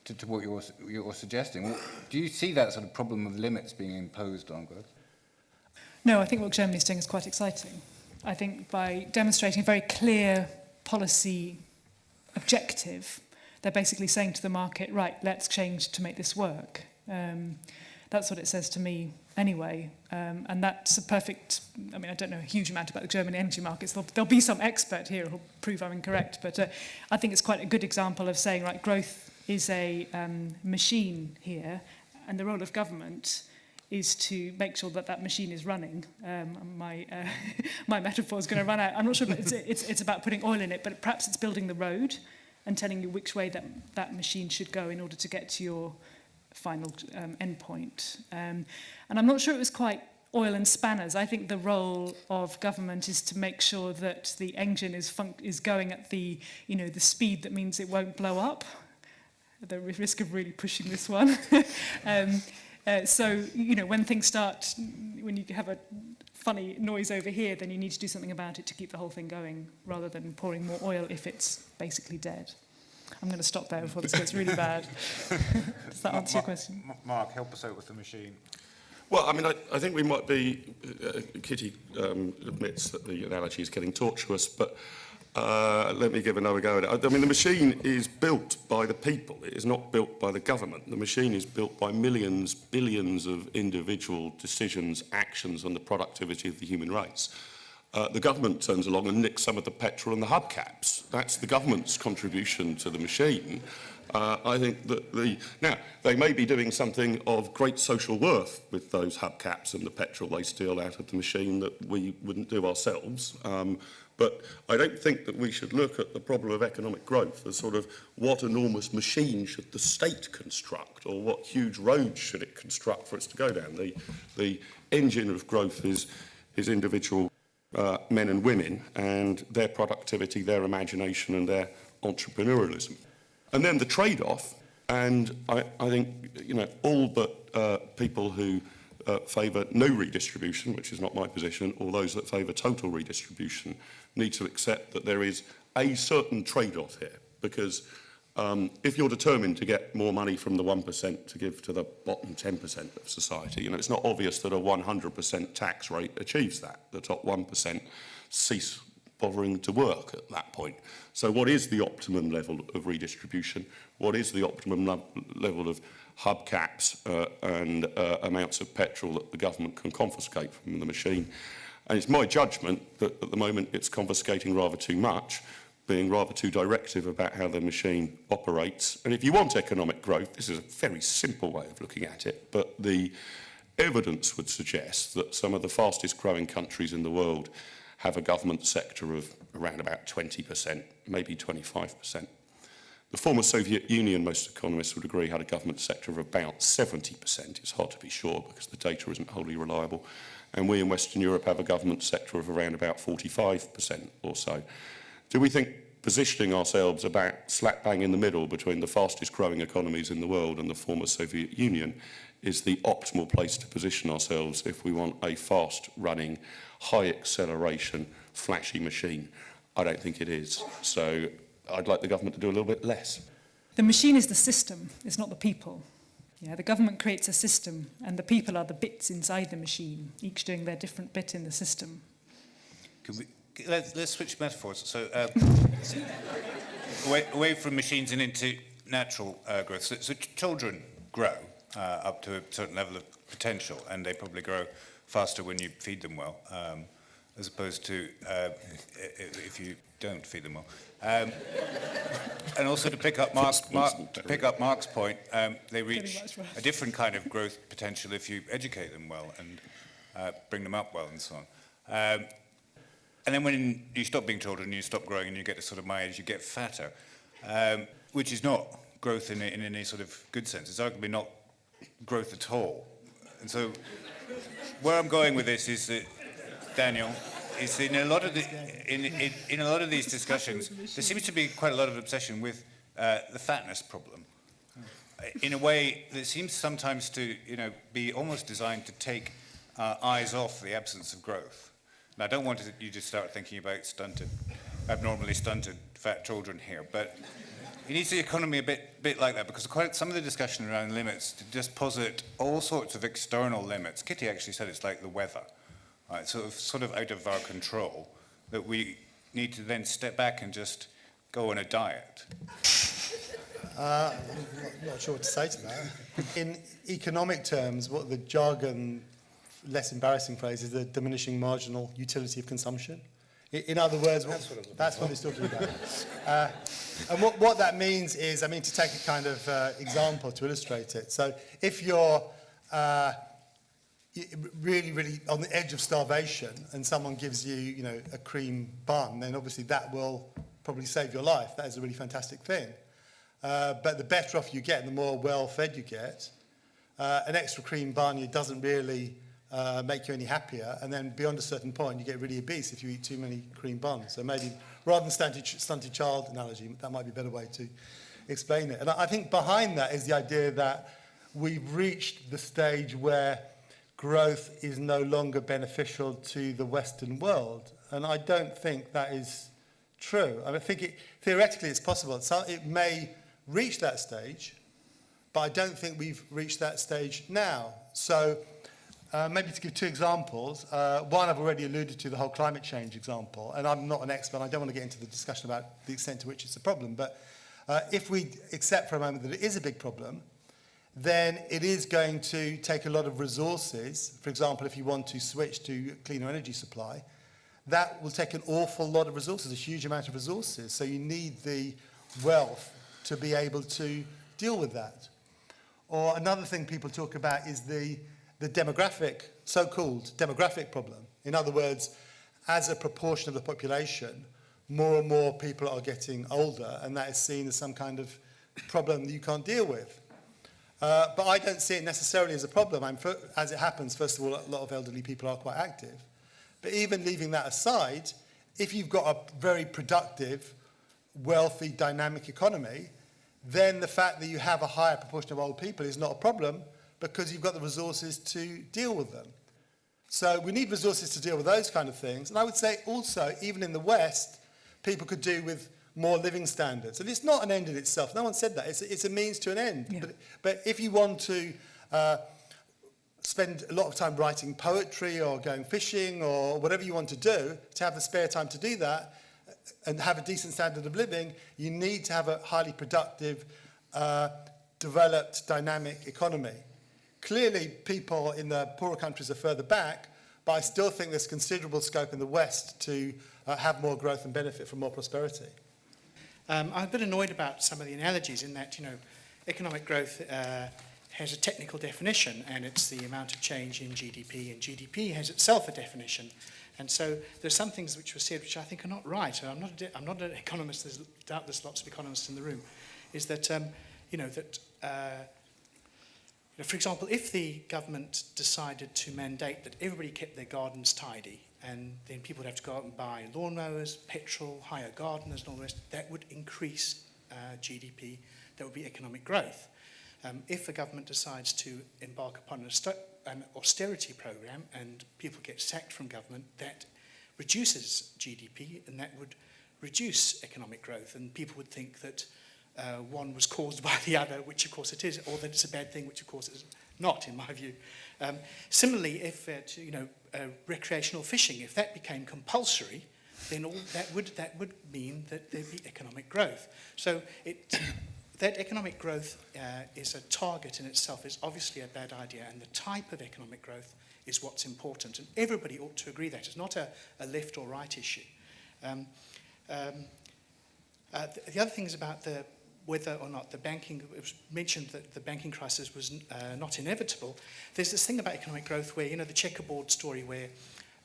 to what you're suggesting. Well, do you see that sort of problem of limits being imposed on growth? No, I think what Germany's doing is quite exciting. I think by demonstrating a very clear policy objective, they're basically saying to the market, right, let's change to make this work. That's what it says to me anyway. And that's a perfect, I mean, I don't know a huge amount about the German energy markets. There'll be some expert here who'll prove I'm incorrect, but I think it's quite a good example of saying, right, growth is a machine here, and the role of government is to make sure that that machine is running. My metaphor is going to run out. I'm not sure, but it's about putting oil in it, but perhaps it's building the road and telling you which way that machine should go in order to get to your final endpoint. And I'm not sure it was quite oil and spanners. I think the role of government is to make sure that the engine is going at the, you know, the speed that means it won't blow up. The risk of really pushing this one. So, you know, when things start, when you have a funny noise over here, then you need to do something about it to keep the whole thing going, rather than pouring more oil if it's basically dead. I'm going to stop there before this gets really bad. Does that answer your question? Mark, help us out with the machine. Well, I mean, I think we might be, Kitty admits that the analogy is getting tortuous, but let me give another go at it. I mean, the machine is built by the people. It is not built by the government. The machine is built by millions, billions of individual decisions, actions on the productivity of the human race. The government turns along and nicks some of the petrol and the hubcaps. That's the government's contribution to the machine. I think that now, they may be doing something of great social worth with those hubcaps and the petrol they steal out of the machine that we wouldn't do ourselves. But I don't think that we should look at the problem of economic growth as sort of what enormous machine should the state construct, or what huge road should it construct for us to go down. The engine of growth is is individual men and women and their productivity, their imagination and their entrepreneurialism. And then the trade-off, and I think, you know, all but people who favour no redistribution, which is not my position, or those that favour total redistribution, need to accept that there is a certain trade-off here. Because if you're determined to get more money from the 1% to give to the bottom 10% of society, you know, it's not obvious that a 100% tax rate achieves that. The top 1% cease bothering to work at that point. So what is the optimum level of redistribution? What is the optimum level of hubcaps and amounts of petrol that the government can confiscate from the machine? And it's my judgment that at the moment it's confiscating rather too much, being rather too directive about how the machine operates. And if you want economic growth, this is a very simple way of looking at it, but the evidence would suggest that some of the fastest growing countries in the world have a government sector of around about 20%, maybe 25%. The former Soviet Union, most economists would agree, had a government sector of about 70%. It's hard to be sure because the data isn't wholly reliable. And we in Western Europe have a government sector of around about 45% or so. Do we think positioning ourselves about slap bang in the middle between the fastest growing economies in the world and the former Soviet Union is the optimal place to position ourselves if we want a fast running, high acceleration, flashy machine? I don't think it is. So I'd like the government to do a little bit less. The machine is the system, it's not the people. Yeah, the government creates a system and the people are the bits inside the machine, each doing their different bit in the system. Let's switch metaphors. So away from machines and into natural growth. So children grow up to a certain level of potential, and they probably grow faster when you feed them well, as opposed to if you don't feed them well. And also to pick up Mark's point, they reach a different kind of growth potential if you educate them well and bring them up well and so on. And then when you stop being children, you stop growing and you get to sort of my age, you get fatter, which is not growth in any sort of good sense. It's arguably not growth at all. And so where I'm going with this is that, Daniel, is in a lot of these discussions, there seems to be quite a lot of obsession with the fatness problem, in a way that seems sometimes to, you know, be almost designed to take eyes off the absence of growth. And I don't want you to start thinking about abnormally stunted fat children here, but it needs the economy a bit like that, because quite some of the discussion around limits to just posit all sorts of external limits. Kitty actually said it's like the weather, right? Sort of out of our control, that we need to then step back and just go on a diet. I'm not sure what to say to that. In economic terms, what the jargon, less embarrassing phrase, is the diminishing marginal utility of consumption. In other words, that's what it's talking about. And what that means is, I mean, to take a kind of example to illustrate it. So if you're really on the edge of starvation and someone gives you, you know, a cream bun, then obviously that will probably save your life. That is a really fantastic thing. But the better off you get and the more well-fed you get, an extra cream bun, it doesn't really make you any happier, and then beyond a certain point you get really obese if you eat too many cream buns. So maybe rather than stunted child analogy, that might be a better way to explain it. And I think behind that is the idea that we've reached the stage where growth is no longer beneficial to the Western world, and I don't think that is true. I think theoretically it's possible. It may reach that stage, but I don't think we've reached that stage now. So maybe to give two examples. One I've already alluded to, the whole climate change example, and I'm not an expert, I don't want to get into the discussion about the extent to which it's a problem, but if we accept for a moment that it is a big problem, then it is going to take a lot of resources. For example, if you want to switch to cleaner energy supply, that will take an awful lot of resources, a huge amount of resources. So you need the wealth to be able to deal with that. Or another thing people talk about is the demographic, so-called demographic problem. In other words, as a proportion of the population, more and more people are getting older, and that is seen as some kind of problem that you can't deal with. But I don't see it necessarily as a problem. As it happens, first of all, a lot of elderly people are quite active. But even leaving that aside, if you've got a very productive, wealthy, dynamic economy, then the fact that you have a higher proportion of old people is not a problem because you've got the resources to deal with them. So we need resources to deal with those kind of things. And I would say also, even in the West, people could do with more living standards. And it's not an end in itself. No one said that. It's a means to an end. Yeah. But if you want to spend a lot of time writing poetry or going fishing or whatever you want to do, to have the spare time to do that and have a decent standard of living, you need to have a highly productive, developed, dynamic economy. Clearly, people in the poorer countries are further back, but I still think there's considerable scope in the West to have more growth and benefit from more prosperity. I'm a bit annoyed about some of the analogies in that, economic growth has a technical definition, and it's the amount of change in GDP, and GDP has itself a definition. And so there's some things which were said which I think are not right. I'm not an economist. I doubt there's lots of economists in the room. Is that for example, if the government decided to mandate that everybody kept their gardens tidy, and then people would have to go out and buy lawnmowers, petrol, hire gardeners, and all the rest, that would increase GDP. That would be economic growth. If a government decides to embark upon an austerity program and people get sacked from government, that reduces GDP, and that would reduce economic growth. And people would think that one was caused by the other, which of course it is, or that it's a bad thing, which of course it is not, in my view. Similarly, if recreational fishing, if that became compulsory, then that would mean that there'd be economic growth. So that economic growth is a target in itself is obviously a bad idea, and the type of economic growth is what's important, and everybody ought to agree that. It's not a left or right issue. The other thing is about whether or not it was mentioned that the banking crisis was not inevitable. There's this thing about economic growth where, the checkerboard story where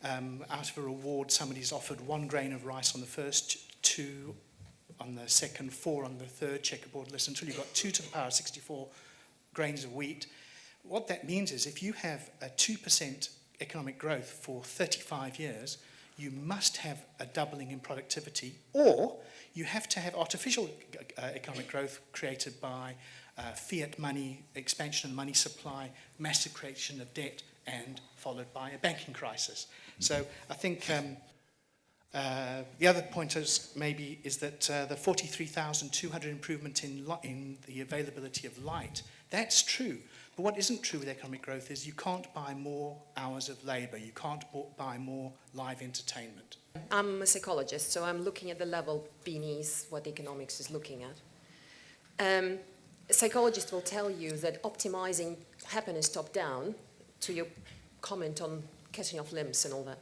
out of a reward somebody's offered 1 grain of rice on the first, 2 on the second, 4 on the third checkerboard list, until you've got 2 to the power of 64 grains of wheat. What that means is if you have a 2% economic growth for 35 years, you must have a doubling in productivity, or you have to have artificial economic growth created by fiat money, expansion of money supply, massive creation of debt, and followed by a banking crisis. So I think the other point is that the 43,200 improvement in the availability of light, that's true. But what isn't true with economic growth is you can't buy more hours of labour, you can't buy more live entertainment. I'm a psychologist, so I'm looking at the level beneath what economics is looking at. A psychologist will tell you that optimizing happiness top-down, to your comment on cutting off limbs and all that,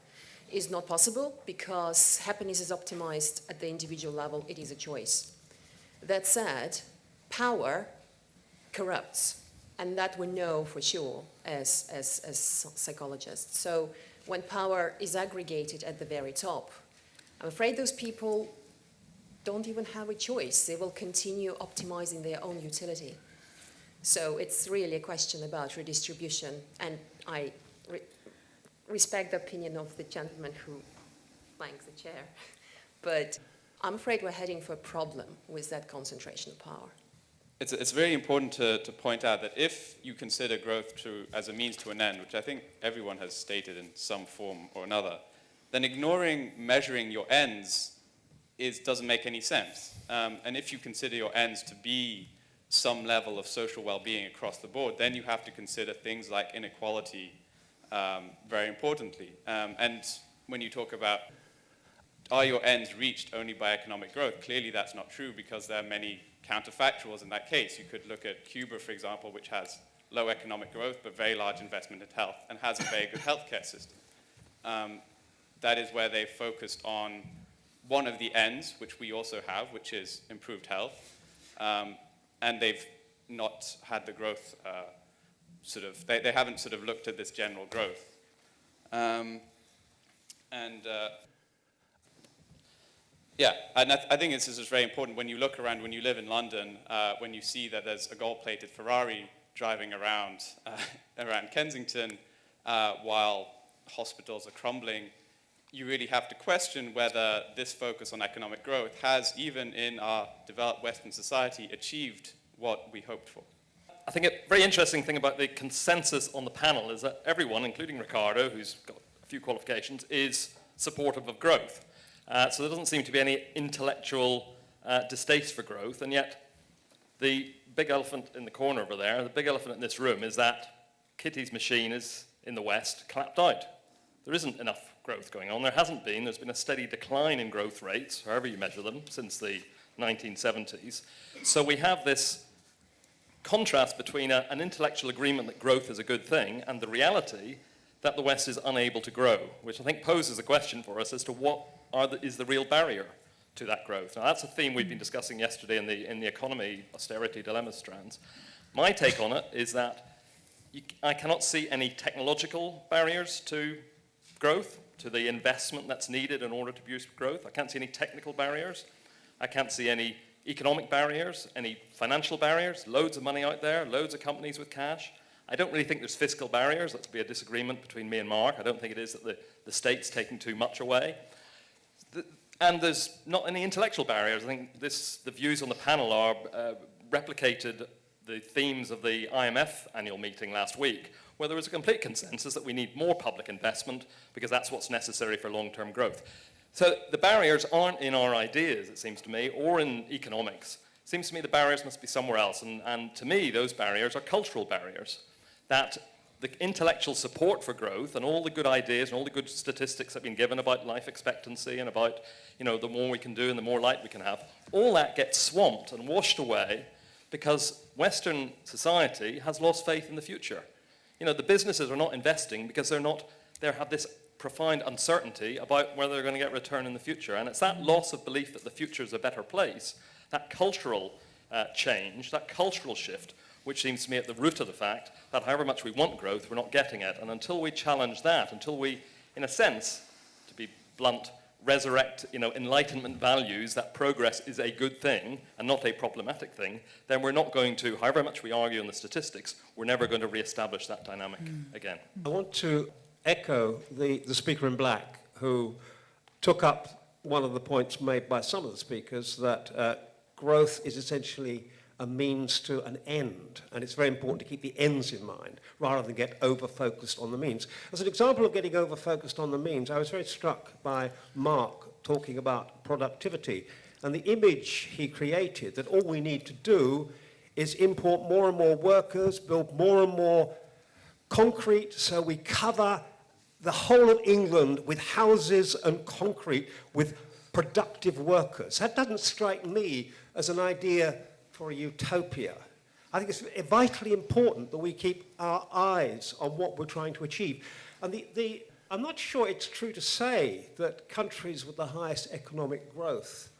is not possible because happiness is optimized at the individual level. It is a choice. That said, power corrupts, and that we know for sure as psychologists. So when power is aggregated at the very top, I'm afraid those people don't even have a choice. They will continue optimizing their own utility. So it's really a question about redistribution, and I respect the opinion of the gentleman who bangs the chair. But I'm afraid we're heading for a problem with that concentration of power. It's very important to point out that if you consider growth as a means to an end, which I think everyone has stated in some form or another, then ignoring measuring your ends doesn't make any sense. And if you consider your ends to be some level of social well-being across the board, then you have to consider things like inequality very importantly. And when you talk about are your ends reached only by economic growth, clearly that's not true because there are many counterfactuals in that case. You could look at Cuba, for example, which has low economic growth but very large investment in health and has a very good healthcare system. That is where they focused on one of the ends, which we also have, which is improved health. And they've not had the growth they haven't sort of looked at this general growth. Yeah, and I think this is just very important. When you look around, when you live in London, when you see that there's a gold-plated Ferrari driving around Kensington while hospitals are crumbling, you really have to question whether this focus on economic growth has, even in our developed Western society, achieved what we hoped for. I think a very interesting thing about the consensus on the panel is that everyone, including Ricardo, who's got a few qualifications, is supportive of growth. So there doesn't seem to be any intellectual distaste for growth, and yet the big elephant in the corner over there, the big elephant in this room, is that Kitty's machine is, in the West, clapped out. There isn't enough growth going on. There hasn't been. There's been a steady decline in growth rates, however you measure them, since the 1970s. So we have this contrast between an intellectual agreement that growth is a good thing and the reality that the West is unable to grow, which I think poses a question for us as to what is the real barrier to that growth. Now, that's a theme we've been discussing yesterday in the economy austerity dilemma strands. My take on it is that I cannot see any technological barriers to growth, to the investment that's needed in order to produce growth. I can't see any technical barriers. I can't see any economic barriers, any financial barriers, loads of money out there, loads of companies with cash. I don't really think there's fiscal barriers. That's be a disagreement between me and Mark. I don't think it is that the state's taking too much away. And there's not any intellectual barriers. I think the views on the panel are replicated the themes of the IMF annual meeting last week, where there was a complete consensus that we need more public investment because that's what's necessary for long-term growth. So the barriers aren't in our ideas, it seems to me, or in economics. It seems to me the barriers must be somewhere else. And to me, those barriers are cultural barriers. That the intellectual support for growth and all the good ideas and all the good statistics that have been given about life expectancy and about, the more we can do and the more light we can have, all that gets swamped and washed away because Western society has lost faith in the future. The businesses are not investing because they have this profound uncertainty about whether they're going to get return in the future. And it's that loss of belief that the future is a better place, that cultural change, that cultural shift, which seems to me at the root of the fact that however much we want growth, we're not getting it. And until we challenge that, until we, in a sense, to be blunt, resurrect, enlightenment values that progress is a good thing and not a problematic thing, then we're not going to, however much we argue on the statistics, we're never going to reestablish that dynamic again. I want to echo the speaker in black who took up one of the points made by some of the speakers that growth is essentially a means to an end, and it's very important to keep the ends in mind rather than get over-focused on the means. As an example of getting over-focused on the means, I was very struck by Mark talking about productivity and the image he created that all we need to do is import more and more workers, build more and more concrete so we cover the whole of England with houses and concrete with productive workers. That doesn't strike me as an idea for a utopia. I think it's vitally important that we keep our eyes on what we're trying to achieve. And I'm not sure it's true to say that countries with the highest economic growth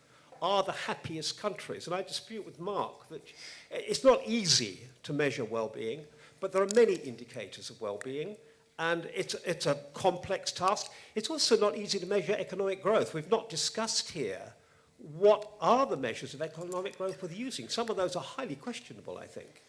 are the happiest countries. And I dispute with Mark that it's not easy to measure well-being, but there are many indicators of well-being. And it's a complex task. It's also not easy to measure economic growth. We've not discussed here what are the measures of economic growth we're using. Some of those are highly questionable, I think.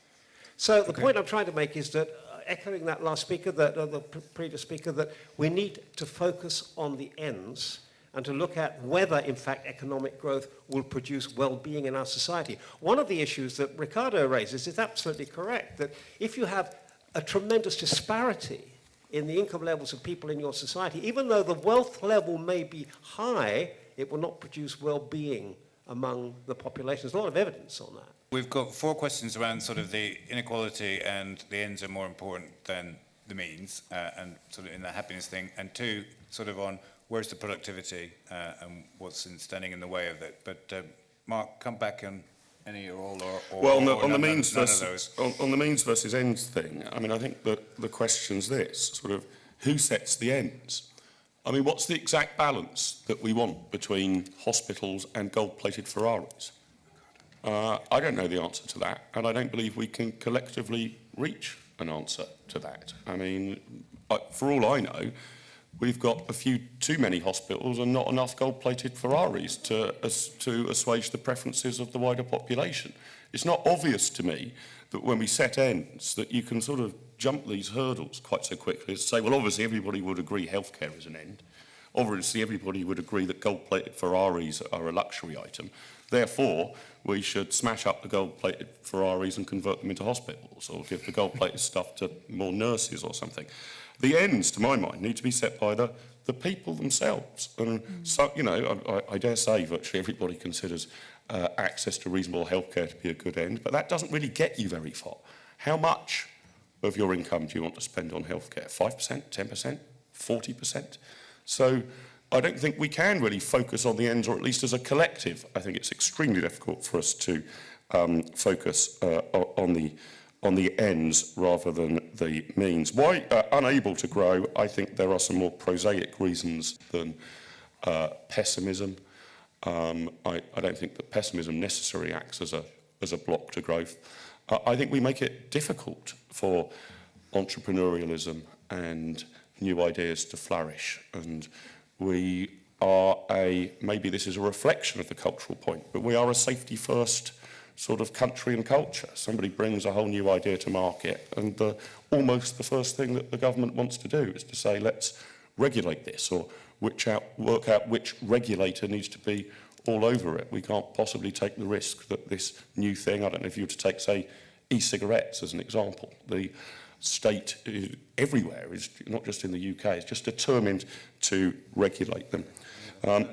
So the point I'm trying to make is that, echoing that last speaker, the previous speaker, that we need to focus on the ends and to look at whether, in fact, economic growth will produce well-being in our society. One of the issues that Ricardo raises is absolutely correct, that if you have a tremendous disparity in the income levels of people in your society, even though the wealth level may be high, it will not produce well-being among the population. There's a lot of evidence on that. We've got 4 questions around sort of the inequality and the ends are more important than the means, and sort of in the happiness thing, and 2 sort of on where's the productivity and what's standing in the way of it. But Mark, come back on any or all, or well, or on the none means of versus those. on the means versus ends thing. I mean, I think that the question's this: sort of who sets the ends? I mean, what's the exact balance that we want between hospitals and gold-plated Ferraris? I don't know the answer to that, and I don't believe we can collectively reach an answer to that. I mean, for all I know, we've got a few too many hospitals and not enough gold-plated Ferraris to assuage the preferences of the wider population. It's not obvious to me that when we set ends that you can sort of jump these hurdles quite so quickly as to say, well, obviously everybody would agree healthcare is an end. Obviously, everybody would agree that gold-plated Ferraris are a luxury item. Therefore, we should smash up the gold-plated Ferraris and convert them into hospitals, or give the gold-plated stuff to more nurses or something. The ends, to my mind, need to be set by the people themselves. And so, you know, I dare say virtually everybody considers access to reasonable healthcare to be a good end, but that doesn't really get you very far. How much of your income do you want to spend on healthcare? 5%, 10%, 40%? So I don't think we can really focus on the ends, or at least as a collective. I think it's extremely difficult for us to focus on the ends rather than the means. Why unable to grow? I think there are some more prosaic reasons than pessimism. I don't think that pessimism necessarily acts as a block to growth. I think we make it difficult for entrepreneurialism and new ideas to flourish, and we are maybe this is a reflection of the cultural point, but we are a safety-first sort of country and culture. Somebody brings a whole new idea to market, and almost the first thing that the government wants to do is to say, let's regulate this, or work out which regulator needs to be all over it. We can't possibly take the risk that this new thing, I don't know if you were to take, say, e-cigarettes as an example. The state everywhere, is not just in the UK, is just determined to regulate them.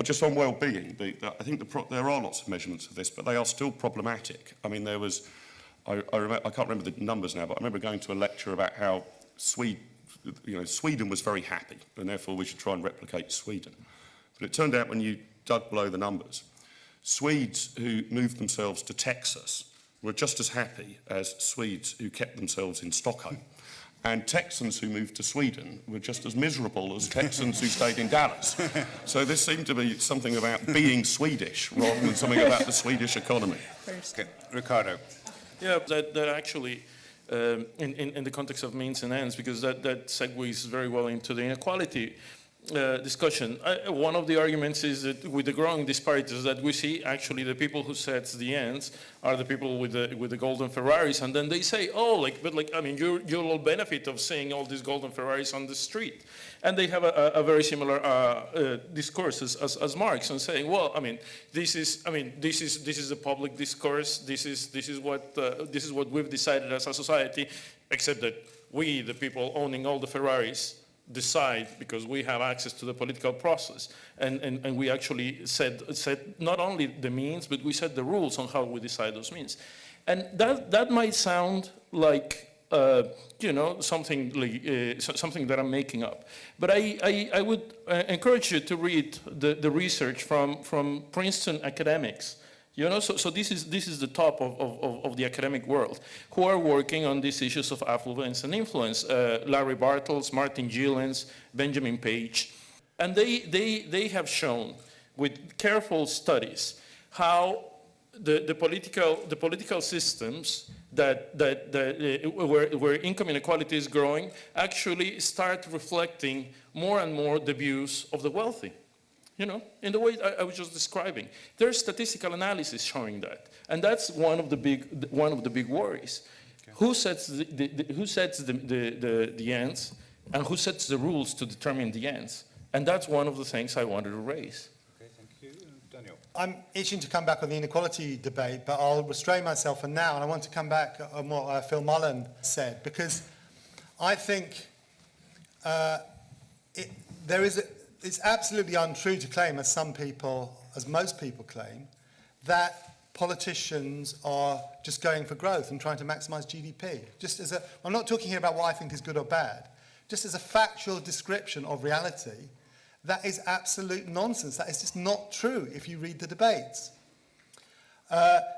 Just on well-being, I think there are lots of measurements of this, but they are still problematic. I mean, there was, I can't remember the numbers now, but I remember going to a lecture about how Sweden was very happy, and therefore we should try and replicate Sweden. But it turned out when you dug below the numbers, Swedes who moved themselves to Texas were just as happy as Swedes who kept themselves in Stockholm. And Texans who moved to Sweden were just as miserable as Texans who stayed in Dallas. So this seemed to be something about being Swedish rather than something about the Swedish economy. Okay. Ricardo. Yeah, that actually, in the context of means and ends, because that segues very well into the inequality discussion. One of the arguments is that with the growing disparities that we see, actually the people who set the ends are the people with the golden Ferraris, and then they say, oh, I mean, you'll all benefit of seeing all these golden Ferraris on the street, and they have a very similar discourse as Marx, and saying, well, I mean, this is the public discourse. This is what we've decided as a society, except that we, the people owning all the Ferraris, decide because we have access to the political process, and we actually set not only the means, but we set the rules on how we decide those means. And that might sound like something that I'm making up, but I would encourage you to read the research from Princeton academics. So this is the top of the academic world, who are working on these issues of affluence and influence. Larry Bartels, Martin Gillens, Benjamin Page, and they have shown with careful studies how the political systems where income inequality is growing actually start reflecting more and more the views of the wealthy. In the way I was just describing. There's statistical analysis showing that, and that's one of the big worries. Okay. Who sets the ends, and who sets the rules to determine the ends? And that's one of the things I wanted to raise. Okay, thank you, Daniel. I'm itching to come back on the inequality debate, but I'll restrain myself for now, and I want to come back on what Phil Mullen said, because I think it's absolutely untrue to claim, as most people claim, that politicians are just going for growth and trying to maximize GDP. I'm not talking here about what I think is good or bad. Just as a factual description of reality, that is absolute nonsense. That is just not true if you read the debates.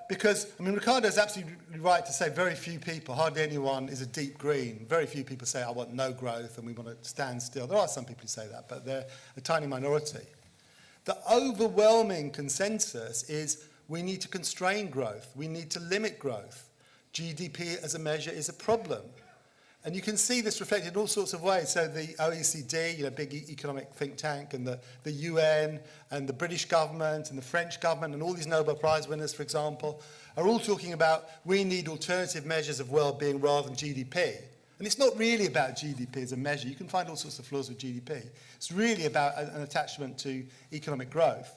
Because, Ricardo is absolutely right to say very few people, hardly anyone, is a deep green. Very few people say, I want no growth and we want to stand still. There are some people who say that, but they're a tiny minority. The overwhelming consensus is we need to constrain growth. We need to limit growth. GDP as a measure is a problem. And you can see this reflected in all sorts of ways. So the OECD, big economic think tank, and the UN, and the British government, and the French government, and all these Nobel Prize winners, for example, are all talking about we need alternative measures of well-being rather than GDP. And it's not really about GDP as a measure. You can find all sorts of flaws with GDP. It's really about an attachment to economic growth.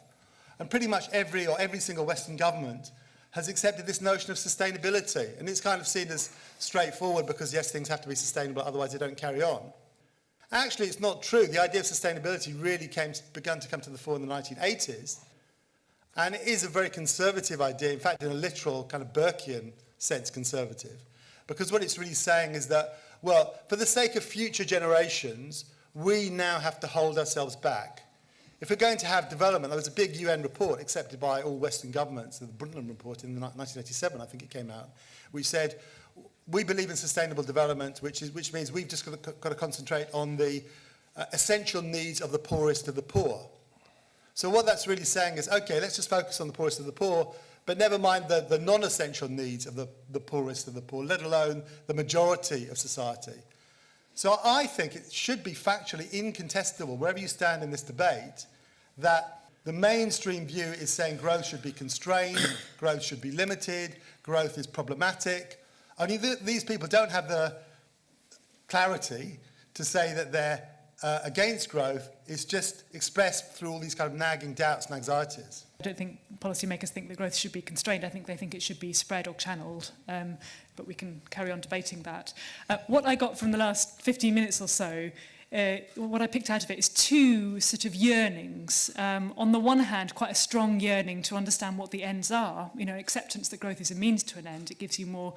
And pretty much every single Western government has accepted this notion of sustainability. And it's kind of seen as straightforward because, yes, things have to be sustainable, otherwise they don't carry on. Actually, it's not true. The idea of sustainability really began to come to the fore in the 1980s. And it is a very conservative idea, in fact, in a literal kind of Burkean sense, conservative. Because what it's really saying is that, well, for the sake of future generations, we now have to hold ourselves back. If we're going to have development, there was a big UN report accepted by all Western governments, the Brundtland report in 1987, I think it came out, which said, we believe in sustainable development, which means we've just got to concentrate on the essential needs of the poorest of the poor. So what that's really saying is, okay, let's just focus on the poorest of the poor, but never mind the non-essential needs of the poorest of the poor, let alone the majority of society. So I think it should be factually incontestable, wherever you stand in this debate, that the mainstream view is saying growth should be constrained, growth should be limited, growth is problematic. Only these people don't have the clarity to say that they're against growth. It's just expressed through all these kind of nagging doubts and anxieties. I don't think policymakers think that growth should be constrained. I think they think it should be spread or channeled, but we can carry on debating that. What I got from the last 15 minutes or so, what I picked out of it is two sort of yearnings. On the one hand, quite a strong yearning to understand what the ends are, acceptance that growth is a means to an end. It gives you more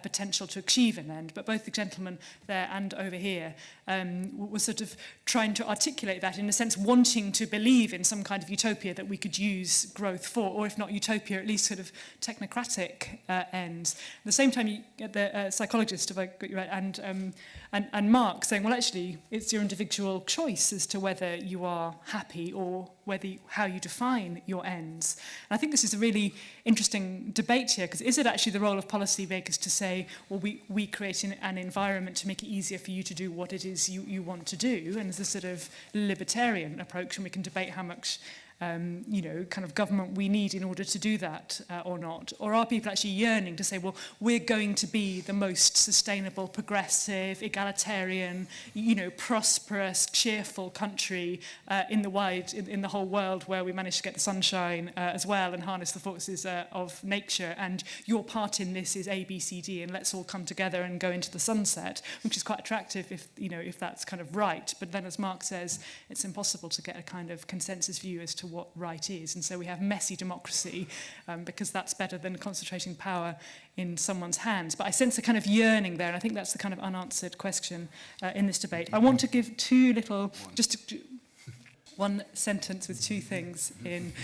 potential to achieve an end. But both the gentlemen there and over here were sort of trying to articulate that, in a sense wanting to believe in some kind of utopia that we could use growth for, or if not utopia, at least sort of technocratic ends. At the same time, you get the psychologist, if I got you right, and Mark saying, well, actually, it's your individual choice as to whether you are happy or how you define your ends. And I think this is a really interesting debate here, because is it actually the role of policymakers to say, well, we create an environment to make it easier for you to do what it is you want to do, and there's a sort of libertarian approach, and we can debate how much kind of government we need in order to do that or not? Or are people actually yearning to say, well, we're going to be the most sustainable, progressive, egalitarian, prosperous, cheerful country in the whole world, where we manage to get the sunshine as well and harness the forces of nature, and your part in this is A, B, C, D, and let's all come together and go into the sunset, which is quite attractive if that's kind of right. But then, as Mark says, it's impossible to get a kind of consensus view as to what right is, and so we have messy democracy because that's better than concentrating power in someone's hands. But I sense a kind of yearning there, and I think that's the kind of unanswered question in this debate. I want to give two little, one sentence with two things in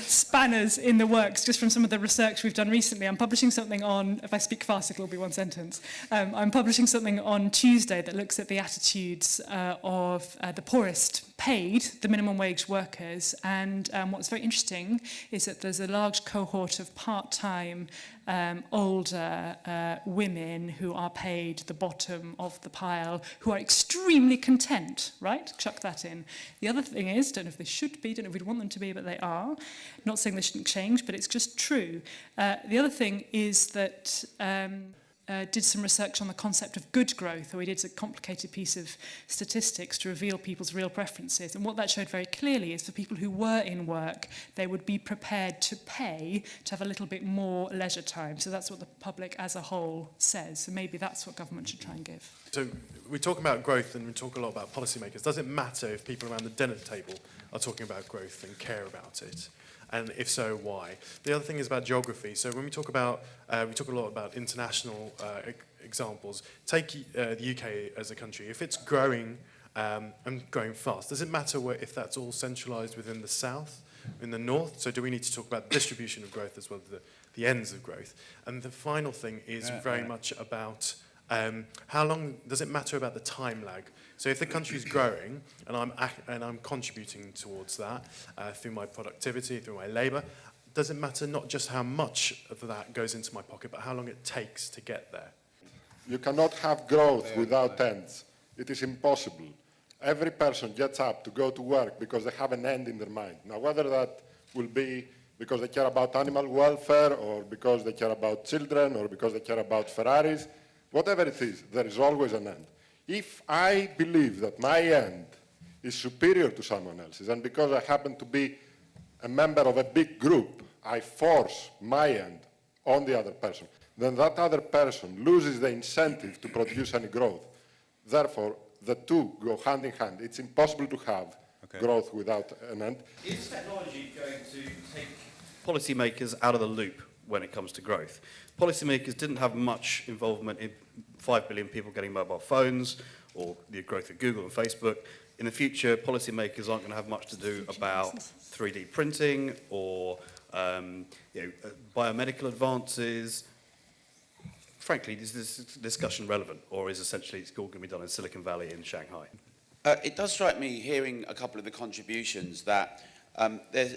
spanners in the works, just from some of the research we've done recently. I'm publishing something on, if I speak fast, it'll be one sentence. I'm publishing something on Tuesday that looks at the attitudes of the poorest paid, the minimum wage workers. And what's very interesting is that there's a large cohort of part-time older women who are paid the bottom of the pile, who are extremely content, right? Chuck that in. The other thing is, don't know if they should be, don't know if we'd want them to be, but they are. Not saying they shouldn't change, but it's just true. The other thing is that did some research on the concept of good growth, or we did a complicated piece of statistics to reveal people's real preferences. And what that showed very clearly is for people who were in work, they would be prepared to pay to have a little bit more leisure time. So that's what the public as a whole says. So maybe that's what government should try and give. So we talk about growth and we talk a lot about policymakers. Does it matter if people around the dinner table are talking about growth and care about it? And if so, why? The other thing is about geography. So when we talk a lot about international examples. Take the UK as a country. If it's growing and growing fast, does it matter if that's all centralised within the south, in the north? So do we need to talk about distribution of growth as well as the ends of growth? And the final thing is very much about how long does it matter about the time lag? So if the country's growing and I'm contributing towards that through my productivity, through my labour, does it matter not just how much of that goes into my pocket, but how long it takes to get there? You cannot have growth without ends. It is impossible. Every person gets up to go to work because they have an end in their mind. Now, whether that will be because they care about animal welfare, or because they care about children, or because they care about Ferraris. Whatever it is, there is always an end. If I believe that my end is superior to someone else's, and because I happen to be a member of a big group, I force my end on the other person, then that other person loses the incentive to produce any growth. Therefore, the two go hand in hand. It's impossible to have growth without an end. Is technology going to take policymakers out of the loop when it comes to growth? Policymakers didn't have much involvement in 5 billion people getting mobile phones or the growth of Google and Facebook. In the future, policymakers aren't going to have much to do about 3D printing or biomedical advances. Frankly, is this discussion relevant, or is essentially it's all going to be done in Silicon Valley in Shanghai? It does strike me, hearing a couple of the contributions, that there's,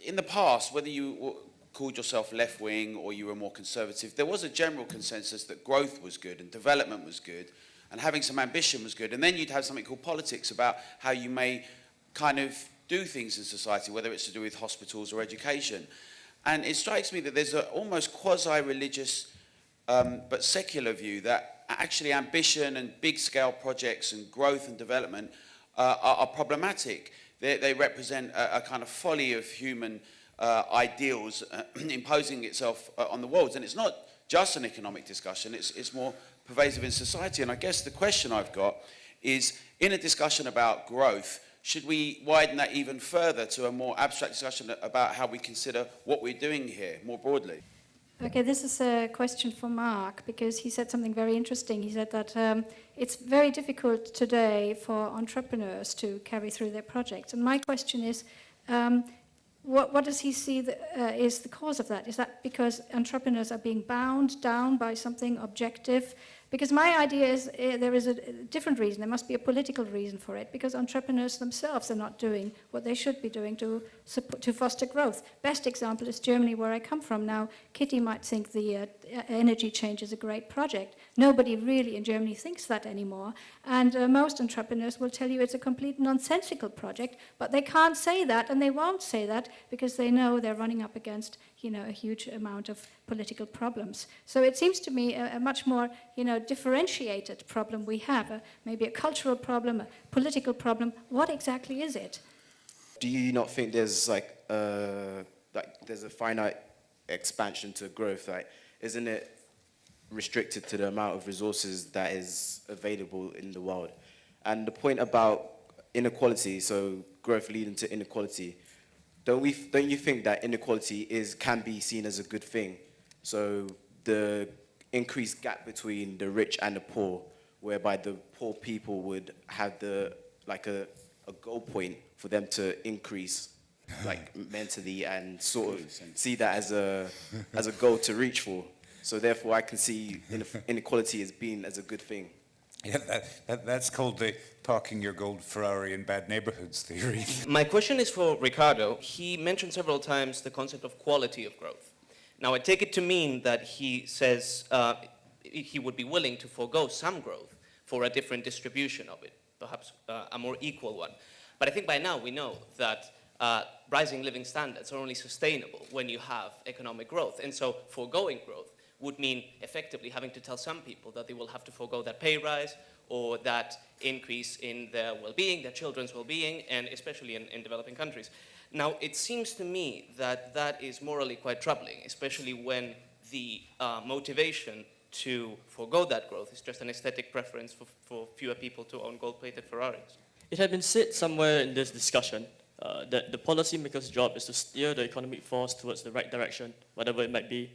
in the past, whether you called yourself left-wing or you were more conservative, there was a general consensus that growth was good and development was good and having some ambition was good. And then you'd have something called politics about how you may kind of do things in society, whether it's to do with hospitals or education. And it strikes me that there's an almost quasi-religious but secular view that actually ambition and big-scale projects and growth and development are problematic. They represent a kind of folly of human ideals imposing itself on the world. And it's not just an economic discussion, it's more pervasive in society. And I guess the question I've got is, in a discussion about growth, should we widen that even further to a more abstract discussion about how we consider what we're doing here more broadly? Okay, this is a question for Mark, because he said something very interesting. He said that it's very difficult today for entrepreneurs to carry through their projects. And my question is, what does he see is the cause of that? Is that because entrepreneurs are being bound down by something objective? Because my idea is there is a different reason. There must be a political reason for it, because entrepreneurs themselves are not doing what they should be doing to foster growth. Best example is Germany, where I come from. Now, Kitty might think the energy change is a great project. Nobody really in Germany thinks that anymore. And most entrepreneurs will tell you it's a complete nonsensical project, but they can't say that, and they won't say that because they know they're running up against, a huge amount of political problems. So it seems to me a much more, differentiated problem we have, maybe a cultural problem, a political problem. What exactly is it? Do you not think there's there's a finite expansion to growth? Isn't it restricted to the amount of resources that is available in the world? And the point about inequality, so growth leading to inequality, don't you think that inequality can be seen as a good thing? So the increased gap between the rich and the poor, whereby the poor people would have a goal point for them to increase mentally and sort of see that as a goal to reach for. So therefore I can see inequality as being as a good thing. Yeah, that's called the parking your gold Ferrari in bad neighborhoods theory. My question is for Ricardo. He mentioned several times the concept of quality of growth. Now, I take it to mean that he says he would be willing to forego some growth for a different distribution of it, perhaps a more equal one. But I think by now we know that rising living standards are only sustainable when you have economic growth. And so foregoing growth would mean effectively having to tell some people that they will have to forego that pay rise or that increase in their well-being, their children's well-being, and especially in developing countries. Now, it seems to me that that is morally quite troubling, especially when the motivation to forego that growth is just an aesthetic preference for fewer people to own gold-plated Ferraris. It had been said somewhere in this discussion that the policymaker's job is to steer the economic force towards the right direction, whatever it might be.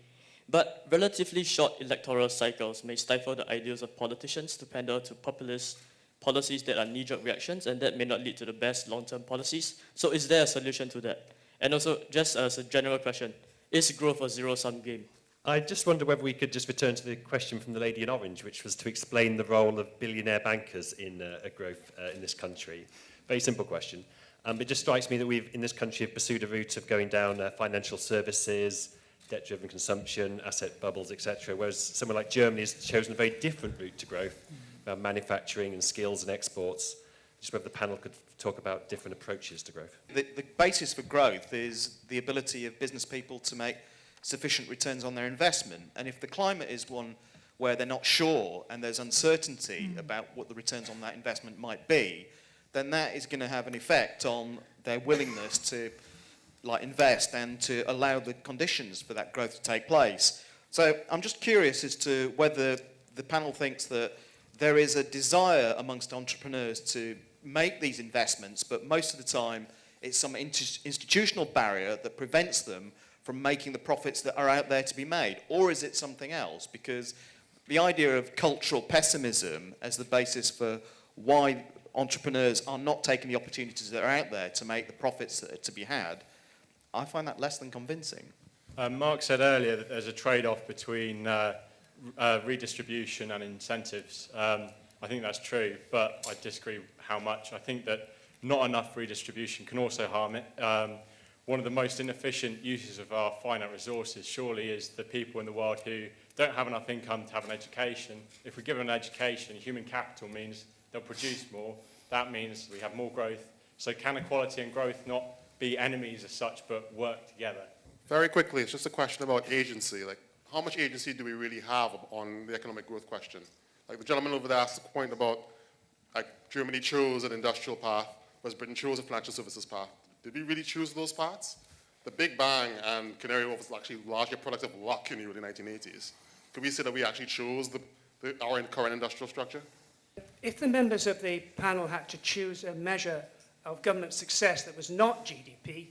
But relatively short electoral cycles may stifle the ideals of politicians to pander to populist policies that are knee-jerk reactions, and that may not lead to the best long-term policies. So is there a solution to that? And also, just as a general question, is growth a zero-sum game? I just wonder whether we could just return to the question from the lady in orange, which was to explain the role of billionaire bankers in growth in this country. Very simple question. It just strikes me that we've, in this country, have pursued a route of going down financial services, debt-driven consumption, asset bubbles, etc., whereas somewhere like Germany has chosen a very different route to growth, around manufacturing and skills and exports. just whether the panel could talk about different approaches to growth. The basis for growth is the ability of business people to make sufficient returns on their investment. And if the climate is one where they're not sure and there's uncertainty about what the returns on that investment might be, then that is going to have an effect on their willingness to invest and to allow the conditions for that growth to take place. So I'm just curious as to whether the panel thinks that there is a desire amongst entrepreneurs to make these investments, but most of the time it's some institutional barrier that prevents them from making the profits that are out there to be made. Or is it something else? Because the idea of cultural pessimism as the basis for why entrepreneurs are not taking the opportunities that are out there to make the profits that are to be had, I find that less than convincing. Mark said earlier that there's a trade-off between redistribution and incentives. I think that's true, but I disagree how much. I think that not enough redistribution can also harm it. One of the most inefficient uses of our finite resources surely is the people in the world who don't have enough income to have an education. If we give them an education, human capital means they'll produce more. That means we have more growth. So can equality and growth not be enemies as such, but work together? Very quickly, it's just a question about agency. Like, how much agency do we really have on the economic growth question? Like the gentleman over there asked a point about, like, Germany chose an industrial path, whereas Britain chose a financial services path. Did we really choose those paths? The Big Bang and Canary Wharf was actually largely a product of luck in the early 1980s. Could we say that we actually chose our current industrial structure? If the members of the panel had to choose a measure of government success that was not GDP,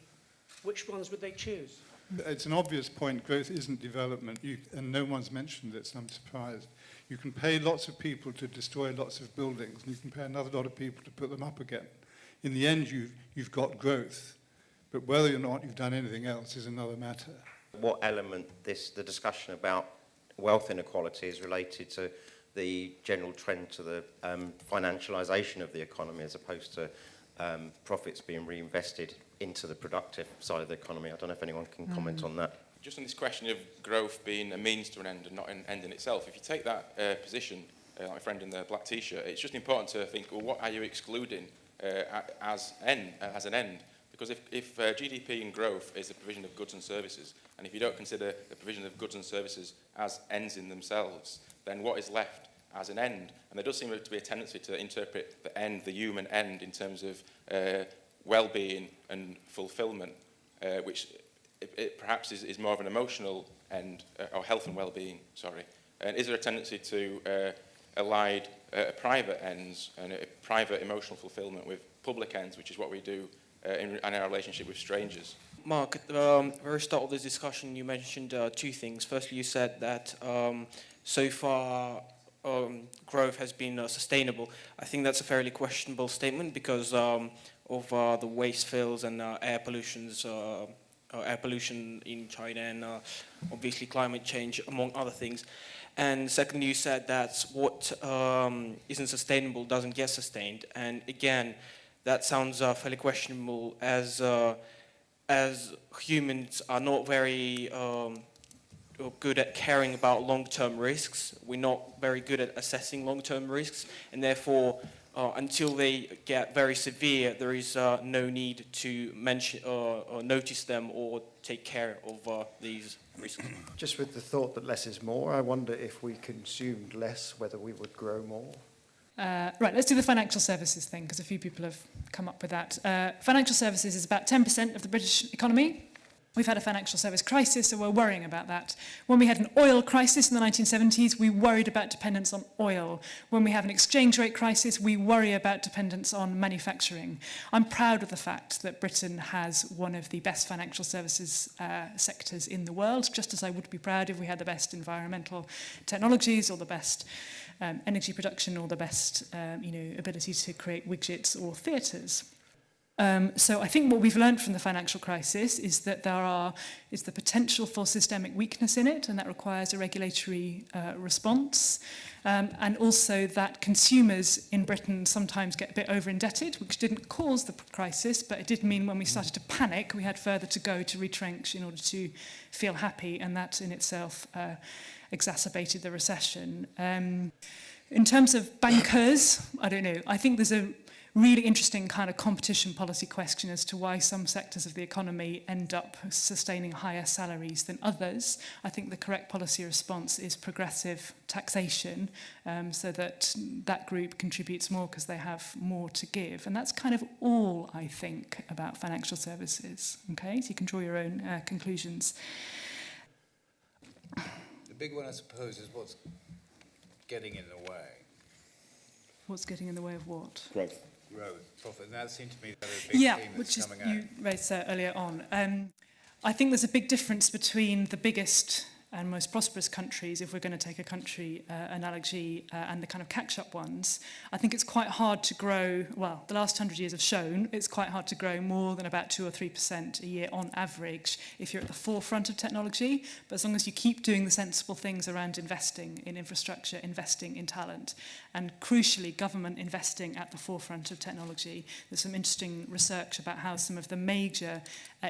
which ones would they choose? It's an obvious point. Growth isn't development, and no one's mentioned it, so I'm surprised. You can pay lots of people to destroy lots of buildings, and you can pay another lot of people to put them up again. In the end, you've got growth, but whether or not you've done anything else is another matter. What element the discussion about wealth inequality is related to the general trend to the financialisation of the economy as opposed to profits being reinvested into the productive side of the economy? I don't know if anyone can comment on that. Just on this question of growth being a means to an end and not an end in itself, if you take that position, like my friend in the black T-shirt, it's just important to think, well, what are you excluding as an end? Because if GDP and growth is the provision of goods and services, and if you don't consider the provision of goods and services as ends in themselves, then what is left as an end? And there does seem to be a tendency to interpret the end, the human end, in terms of well-being and fulfillment, which it perhaps is more of an emotional end, or health and well-being, sorry. And is there a tendency to allied private ends and private emotional fulfillment with public ends, which is what we do in our relationship with strangers? Mark, at the very start of this discussion, you mentioned two things. Firstly, you said that so far growth has been sustainable. I think that's a fairly questionable statement because of the waste fills and air pollution in China and obviously climate change, among other things. And secondly, you said that what isn't sustainable doesn't get sustained. And again, that sounds fairly questionable as humans are not very good at caring about long-term risks. We're not very good at assessing long-term risks, and therefore, until they get very severe, there is no need to mention or notice them or take care of these risks. Just with the thought that less is more, I wonder if we consumed less, whether we would grow more. Right, let's do the financial services thing, because a few people have come up with that. Financial services is about 10% of the British economy. We've had a financial service crisis, so we're worrying about that. When we had an oil crisis in the 1970s, we worried about dependence on oil. When we have an exchange rate crisis, we worry about dependence on manufacturing. I'm proud of the fact that Britain has one of the best financial services sectors in the world, just as I would be proud if we had the best environmental technologies or the best energy production or the best ability to create widgets or theatres. So I think what we've learned from the financial crisis is that there is the potential for systemic weakness in it, and that requires a regulatory response. And also that consumers in Britain sometimes get a bit over-indebted, which didn't cause the crisis, but it did mean when we started to panic, we had further to go to retrench in order to feel happy, and that in itself exacerbated the recession. In terms of bankers, I don't know, I think there's a really interesting kind of competition policy question as to why some sectors of the economy end up sustaining higher salaries than others. I think the correct policy response is progressive taxation, so that that group contributes more because they have more to give. And that's kind of all I think about financial services. Okay, so you can draw your own conclusions. The big one, I suppose, is what's getting in the way. What's getting in the way of what? Growth, profit. And that seemed to me that a big theme which that's is coming out. you raised earlier on. I think there's a big difference between the biggest and most prosperous countries, if we're going to take a country analogy, and the kind of catch-up ones. I think it's quite hard to grow, well, the last 100 years have shown it's quite hard to grow more than about 2 or 3% a year on average if you're at the forefront of technology. But as long as you keep doing the sensible things around investing in infrastructure, investing in talent, and crucially government investing at the forefront of technology. There's some interesting research about how some of the major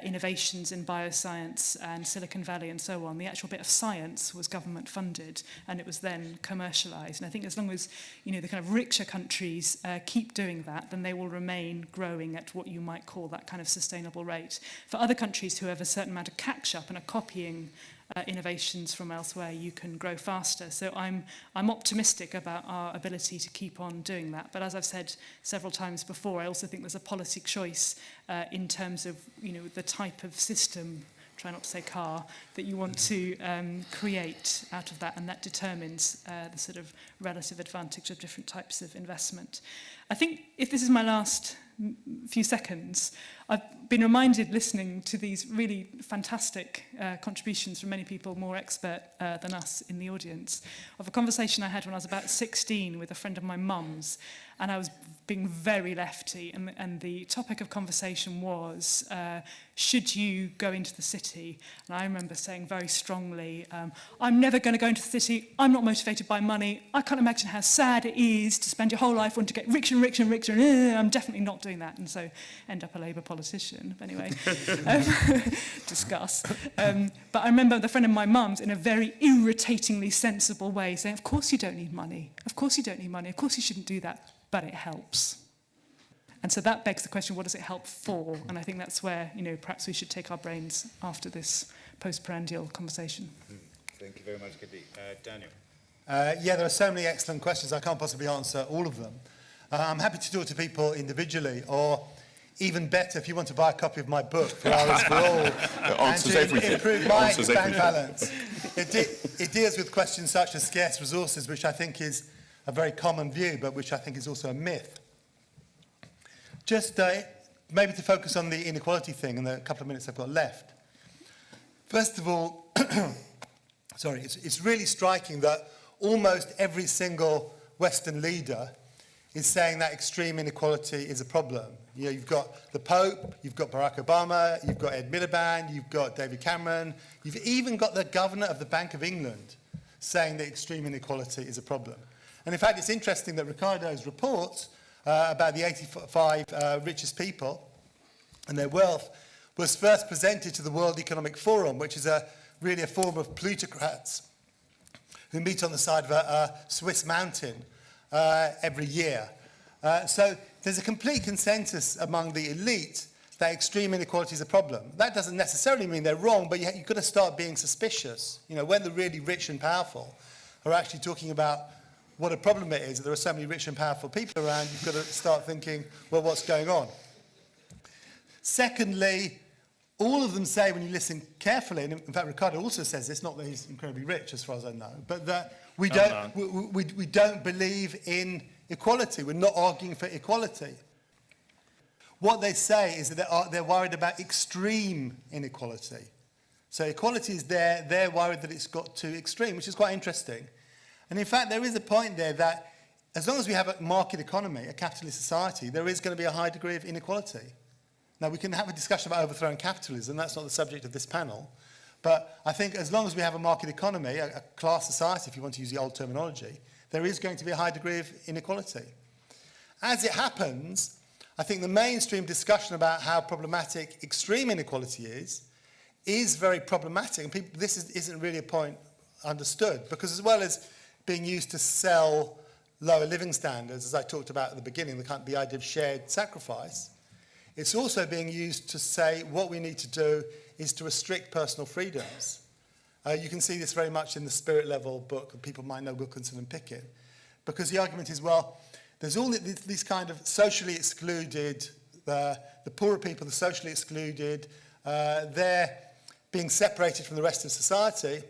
innovations in bioscience and Silicon Valley and so on, the actual bit of science was government funded and it was then commercialized. And I think as long as, you know, the kind of richer countries keep doing that, then they will remain growing at what you might call that kind of sustainable rate. For other countries who have a certain amount of catch up and are copying innovations from elsewhere, you can grow faster. So I'm optimistic about our ability to keep on doing that. But as I've said several times before, I also think there's a policy choice in terms of, you know, the type of system, try not to say car, that you want to create out of that, and that determines the sort of relative advantage of different types of investment. I think if this is my last few seconds, I've been reminded, listening to these really fantastic contributions from many people more expert than us in the audience, of a conversation I had when I was about 16 with a friend of my mum's, and I was being very lefty, and the topic of conversation was, should you go into the city? And I remember saying very strongly, I'm never going to go into the city, I'm not motivated by money, I can't imagine how sad it is to spend your whole life wanting to get richer and richer and richer, and I'm definitely not doing that, and so end up a Labour politician. But anyway, discuss. But I remember the friend of my mum's in a very irritatingly sensible way saying, of course you don't need money, of course you don't need money, of course you shouldn't do that, but it helps. And so that begs the question, what does it help for? And I think that's where, you know, perhaps we should take our brains after this postprandial conversation. Thank you very much, Kadi. Daniel. Yeah, there are so many excellent questions. I can't possibly answer all of them. I'm happy to talk to people individually, or even better, if you want to buy a copy of my book, Ferraris for All, and to improve my bank balance. It deals with questions such as scarce resources, which I think is a very common view, but which I think is also a myth. Just maybe to focus on the inequality thing in the couple of minutes I've got left. First of all, sorry, it's really striking that almost every single Western leader is saying that extreme inequality is a problem. You know, you've got the Pope, you've got Barack Obama, you've got Ed Miliband, you've got David Cameron, you've even got the governor of the Bank of England saying that extreme inequality is a problem. And in fact, it's interesting that Ricardo's report about the 85 richest people and their wealth was first presented to the World Economic Forum, which is really a forum of plutocrats who meet on the side of a Swiss mountain every year. So there's a complete consensus among the elite that extreme inequality is a problem. That doesn't necessarily mean they're wrong, but you've got to start being suspicious. You know, when the really rich and powerful are actually talking about what a problem it is, that there are so many rich and powerful people around, you've got to start thinking, well, what's going on? Secondly, all of them say, when you listen carefully, and in fact Ricardo also says this, not that he's incredibly rich as far as I know, but that we don't believe in equality. We're not arguing for equality. What they say is that they're worried about extreme inequality. So equality is there, they're worried that it's got too extreme, which is quite interesting. And in fact, there is a point there that as long as we have a market economy, a capitalist society, there is going to be a high degree of inequality. Now, we can have a discussion about overthrowing capitalism. That's not the subject of this panel. But I think as long as we have a market economy, a class society, if you want to use the old terminology, there is going to be a high degree of inequality. As it happens, I think the mainstream discussion about how problematic extreme inequality is very problematic. And this isn't really a point understood, because as well as being used to sell lower living standards, as I talked about at the beginning, the idea of shared sacrifice. It's also being used to say what we need to do is to restrict personal freedoms. You can see this very much in the Spirit Level book that people might know, Wilkinson and Pickett, because the argument is, well, there's all these kind of socially excluded, the poorer people, the socially excluded, they're being separated from the rest of society.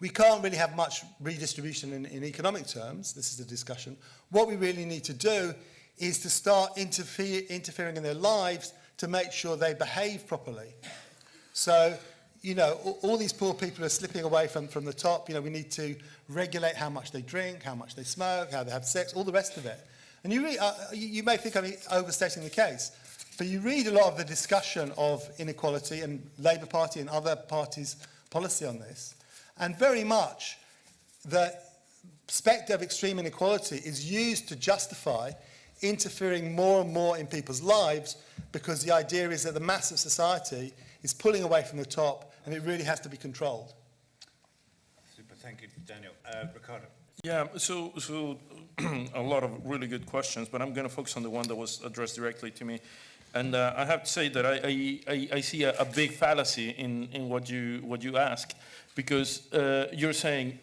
We can't really have much redistribution in economic terms. This is a discussion. What we really need to do is to start interfering in their lives to make sure they behave properly. So, you know, all these poor people are slipping away from the top. You know, we need to regulate how much they drink, how much they smoke, how they have sex, all the rest of it. And you may think I'm overstating the case, but you read a lot of the discussion of inequality and Labour Party and other parties' policy on this, and very much the spectre of extreme inequality is used to justify interfering more and more in people's lives, because the idea is that the mass of society is pulling away from the top and it really has to be controlled. Super, thank you, Daniel. Ricardo. Yeah, so a lot of really good questions, but I'm going to focus on the one that was addressed directly to me. And I have to say that I see a big fallacy in what you ask, because you're saying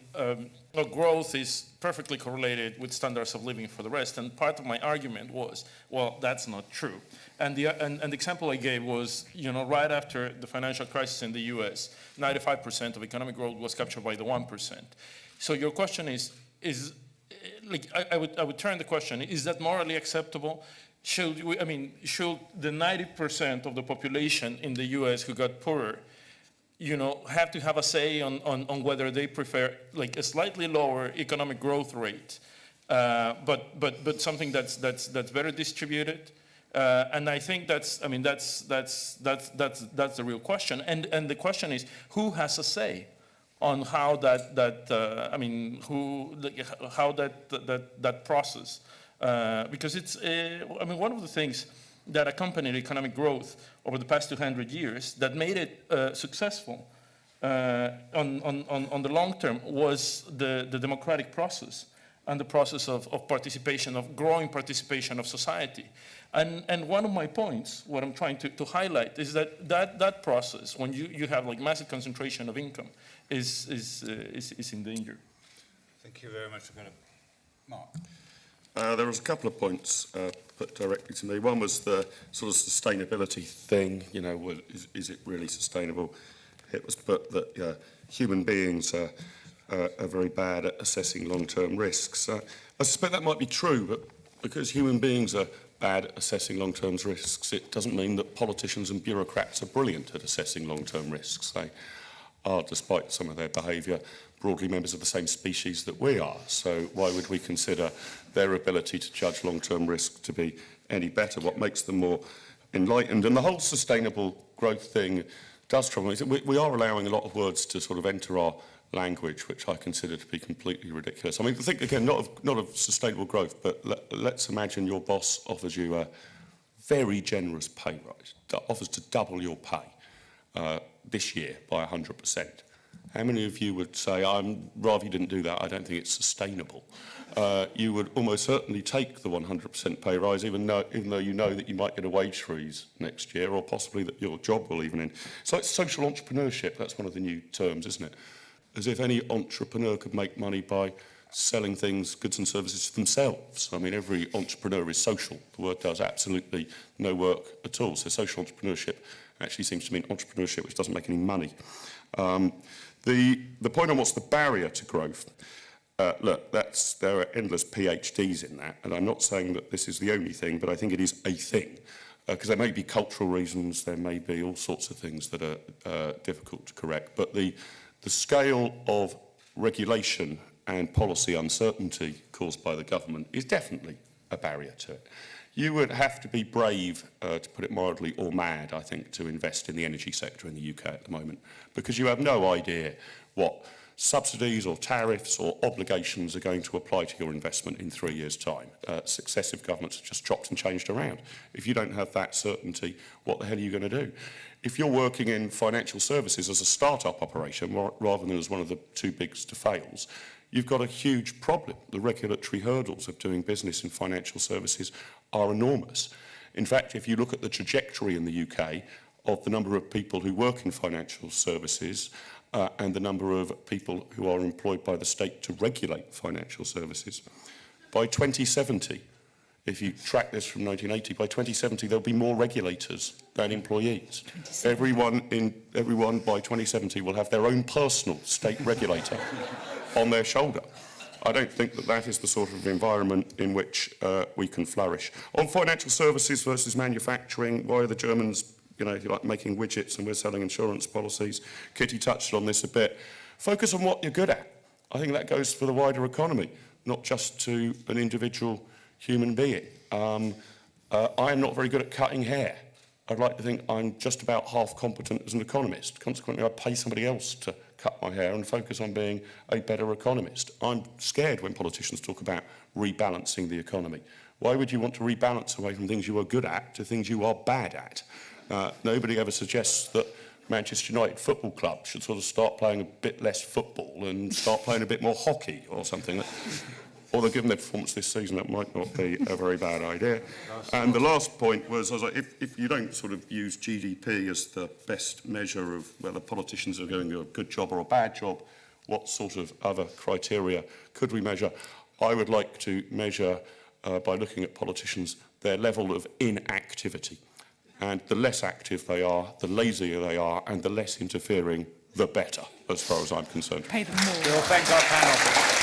growth is perfectly correlated with standards of living for the rest, and part of my argument was, well, that's not true. And the example I gave was, you know, right after the financial crisis in the U.S., 95% of economic growth was captured by the 1%. So your question is like, I would turn the question: is that morally acceptable? Should the 90% of the population in the U.S. who got poorer, you know, have to have a say on whether they prefer like a slightly lower economic growth rate, but something that's better distributed? And I think that's the real question. And the question is, who has a say on how that process? Because it's one of the things that accompanied economic growth over the past 200 years that made it successful on the long term was the democratic process and the process of participation, of growing participation of society. And one of my points, what I'm trying to highlight, is that process, when you have like massive concentration of income, is in danger. Thank you very much. Mark. There was a couple of points put directly to me. One was the sort of sustainability thing. You know, is it really sustainable? It was put that human beings are very bad at assessing long-term risks. I suspect that might be true, but because human beings are bad at assessing long-term risks, it doesn't mean that politicians and bureaucrats are brilliant at assessing long-term risks. They are, despite some of their behaviour, broadly members of the same species that we are. So why would we consider their ability to judge long-term risk to be any better? What makes them more enlightened? And the whole sustainable growth thing does trouble me. We are allowing a lot of words to sort of enter our language, which I consider to be completely ridiculous. I mean, think again, not of sustainable growth, but let's imagine your boss offers you a very generous pay rise, offers to double your pay this year by 100%. How many of you would say, rather you didn't do that, I don't think it's sustainable? You would almost certainly take the 100% pay rise, even though you know that you might get a wage freeze next year, or possibly that your job will even end. So it's social entrepreneurship, that's one of the new terms, isn't it? As if any entrepreneur could make money by selling things, goods and services to themselves. I mean, every entrepreneur is social. The word does absolutely no work at all. So social entrepreneurship actually seems to mean entrepreneurship which doesn't make any money. The point on what's the barrier to growth, look, there are endless PhDs in that, and I'm not saying that this is the only thing, but I think it is a thing. Because there may be cultural reasons, there may be all sorts of things that are difficult to correct, but the scale of regulation and policy uncertainty caused by the government is definitely a barrier to it. You would have to be brave, to put it mildly, or mad, I think, to invest in the energy sector in the UK at the moment, because you have no idea what subsidies or tariffs or obligations are going to apply to your investment in 3 years' time. Successive governments have just chopped and changed around. If you don't have that certainty, what the hell are you going to do? If you're working in financial services as a start-up operation rather than as one of the two biggest to fails, you've got a huge problem. The regulatory hurdles of doing business in financial services are enormous. In fact, if you look at the trajectory in the UK of the number of people who work in financial services and the number of people who are employed by the state to regulate financial services, by 2070, if you track this from 1980, by 2070 there'll be more regulators than employees. Everyone by 2070 will have their own personal state regulator on their shoulder. I don't think that that is the sort of environment in which we can flourish. On financial services versus manufacturing, why are the Germans, you know, if you like, making widgets and we're selling insurance policies? Kitty touched on this a bit. Focus on what you're good at. I think that goes for the wider economy, not just to an individual human being. I am not very good at cutting hair. I'd like to think I'm just about half competent as an economist. Consequently, I pay somebody else to cut my hair and focus on being a better economist. I'm scared when politicians talk about rebalancing the economy. Why would you want to rebalance away from things you are good at to things you are bad at? Nobody ever suggests that Manchester United Football Club should sort of start playing a bit less football and start playing a bit more hockey or something. Although given their performance this season, that might not be a very bad idea. And the last point was, I was like, if you don't sort of use GDP as the best measure of whether politicians are doing a good job or a bad job, what sort of other criteria could we measure? I would like to measure, by looking at politicians, their level of inactivity. And the less active they are, the lazier they are, and the less interfering, the better, as far as I'm concerned. Pay them more. We'll thank our panel.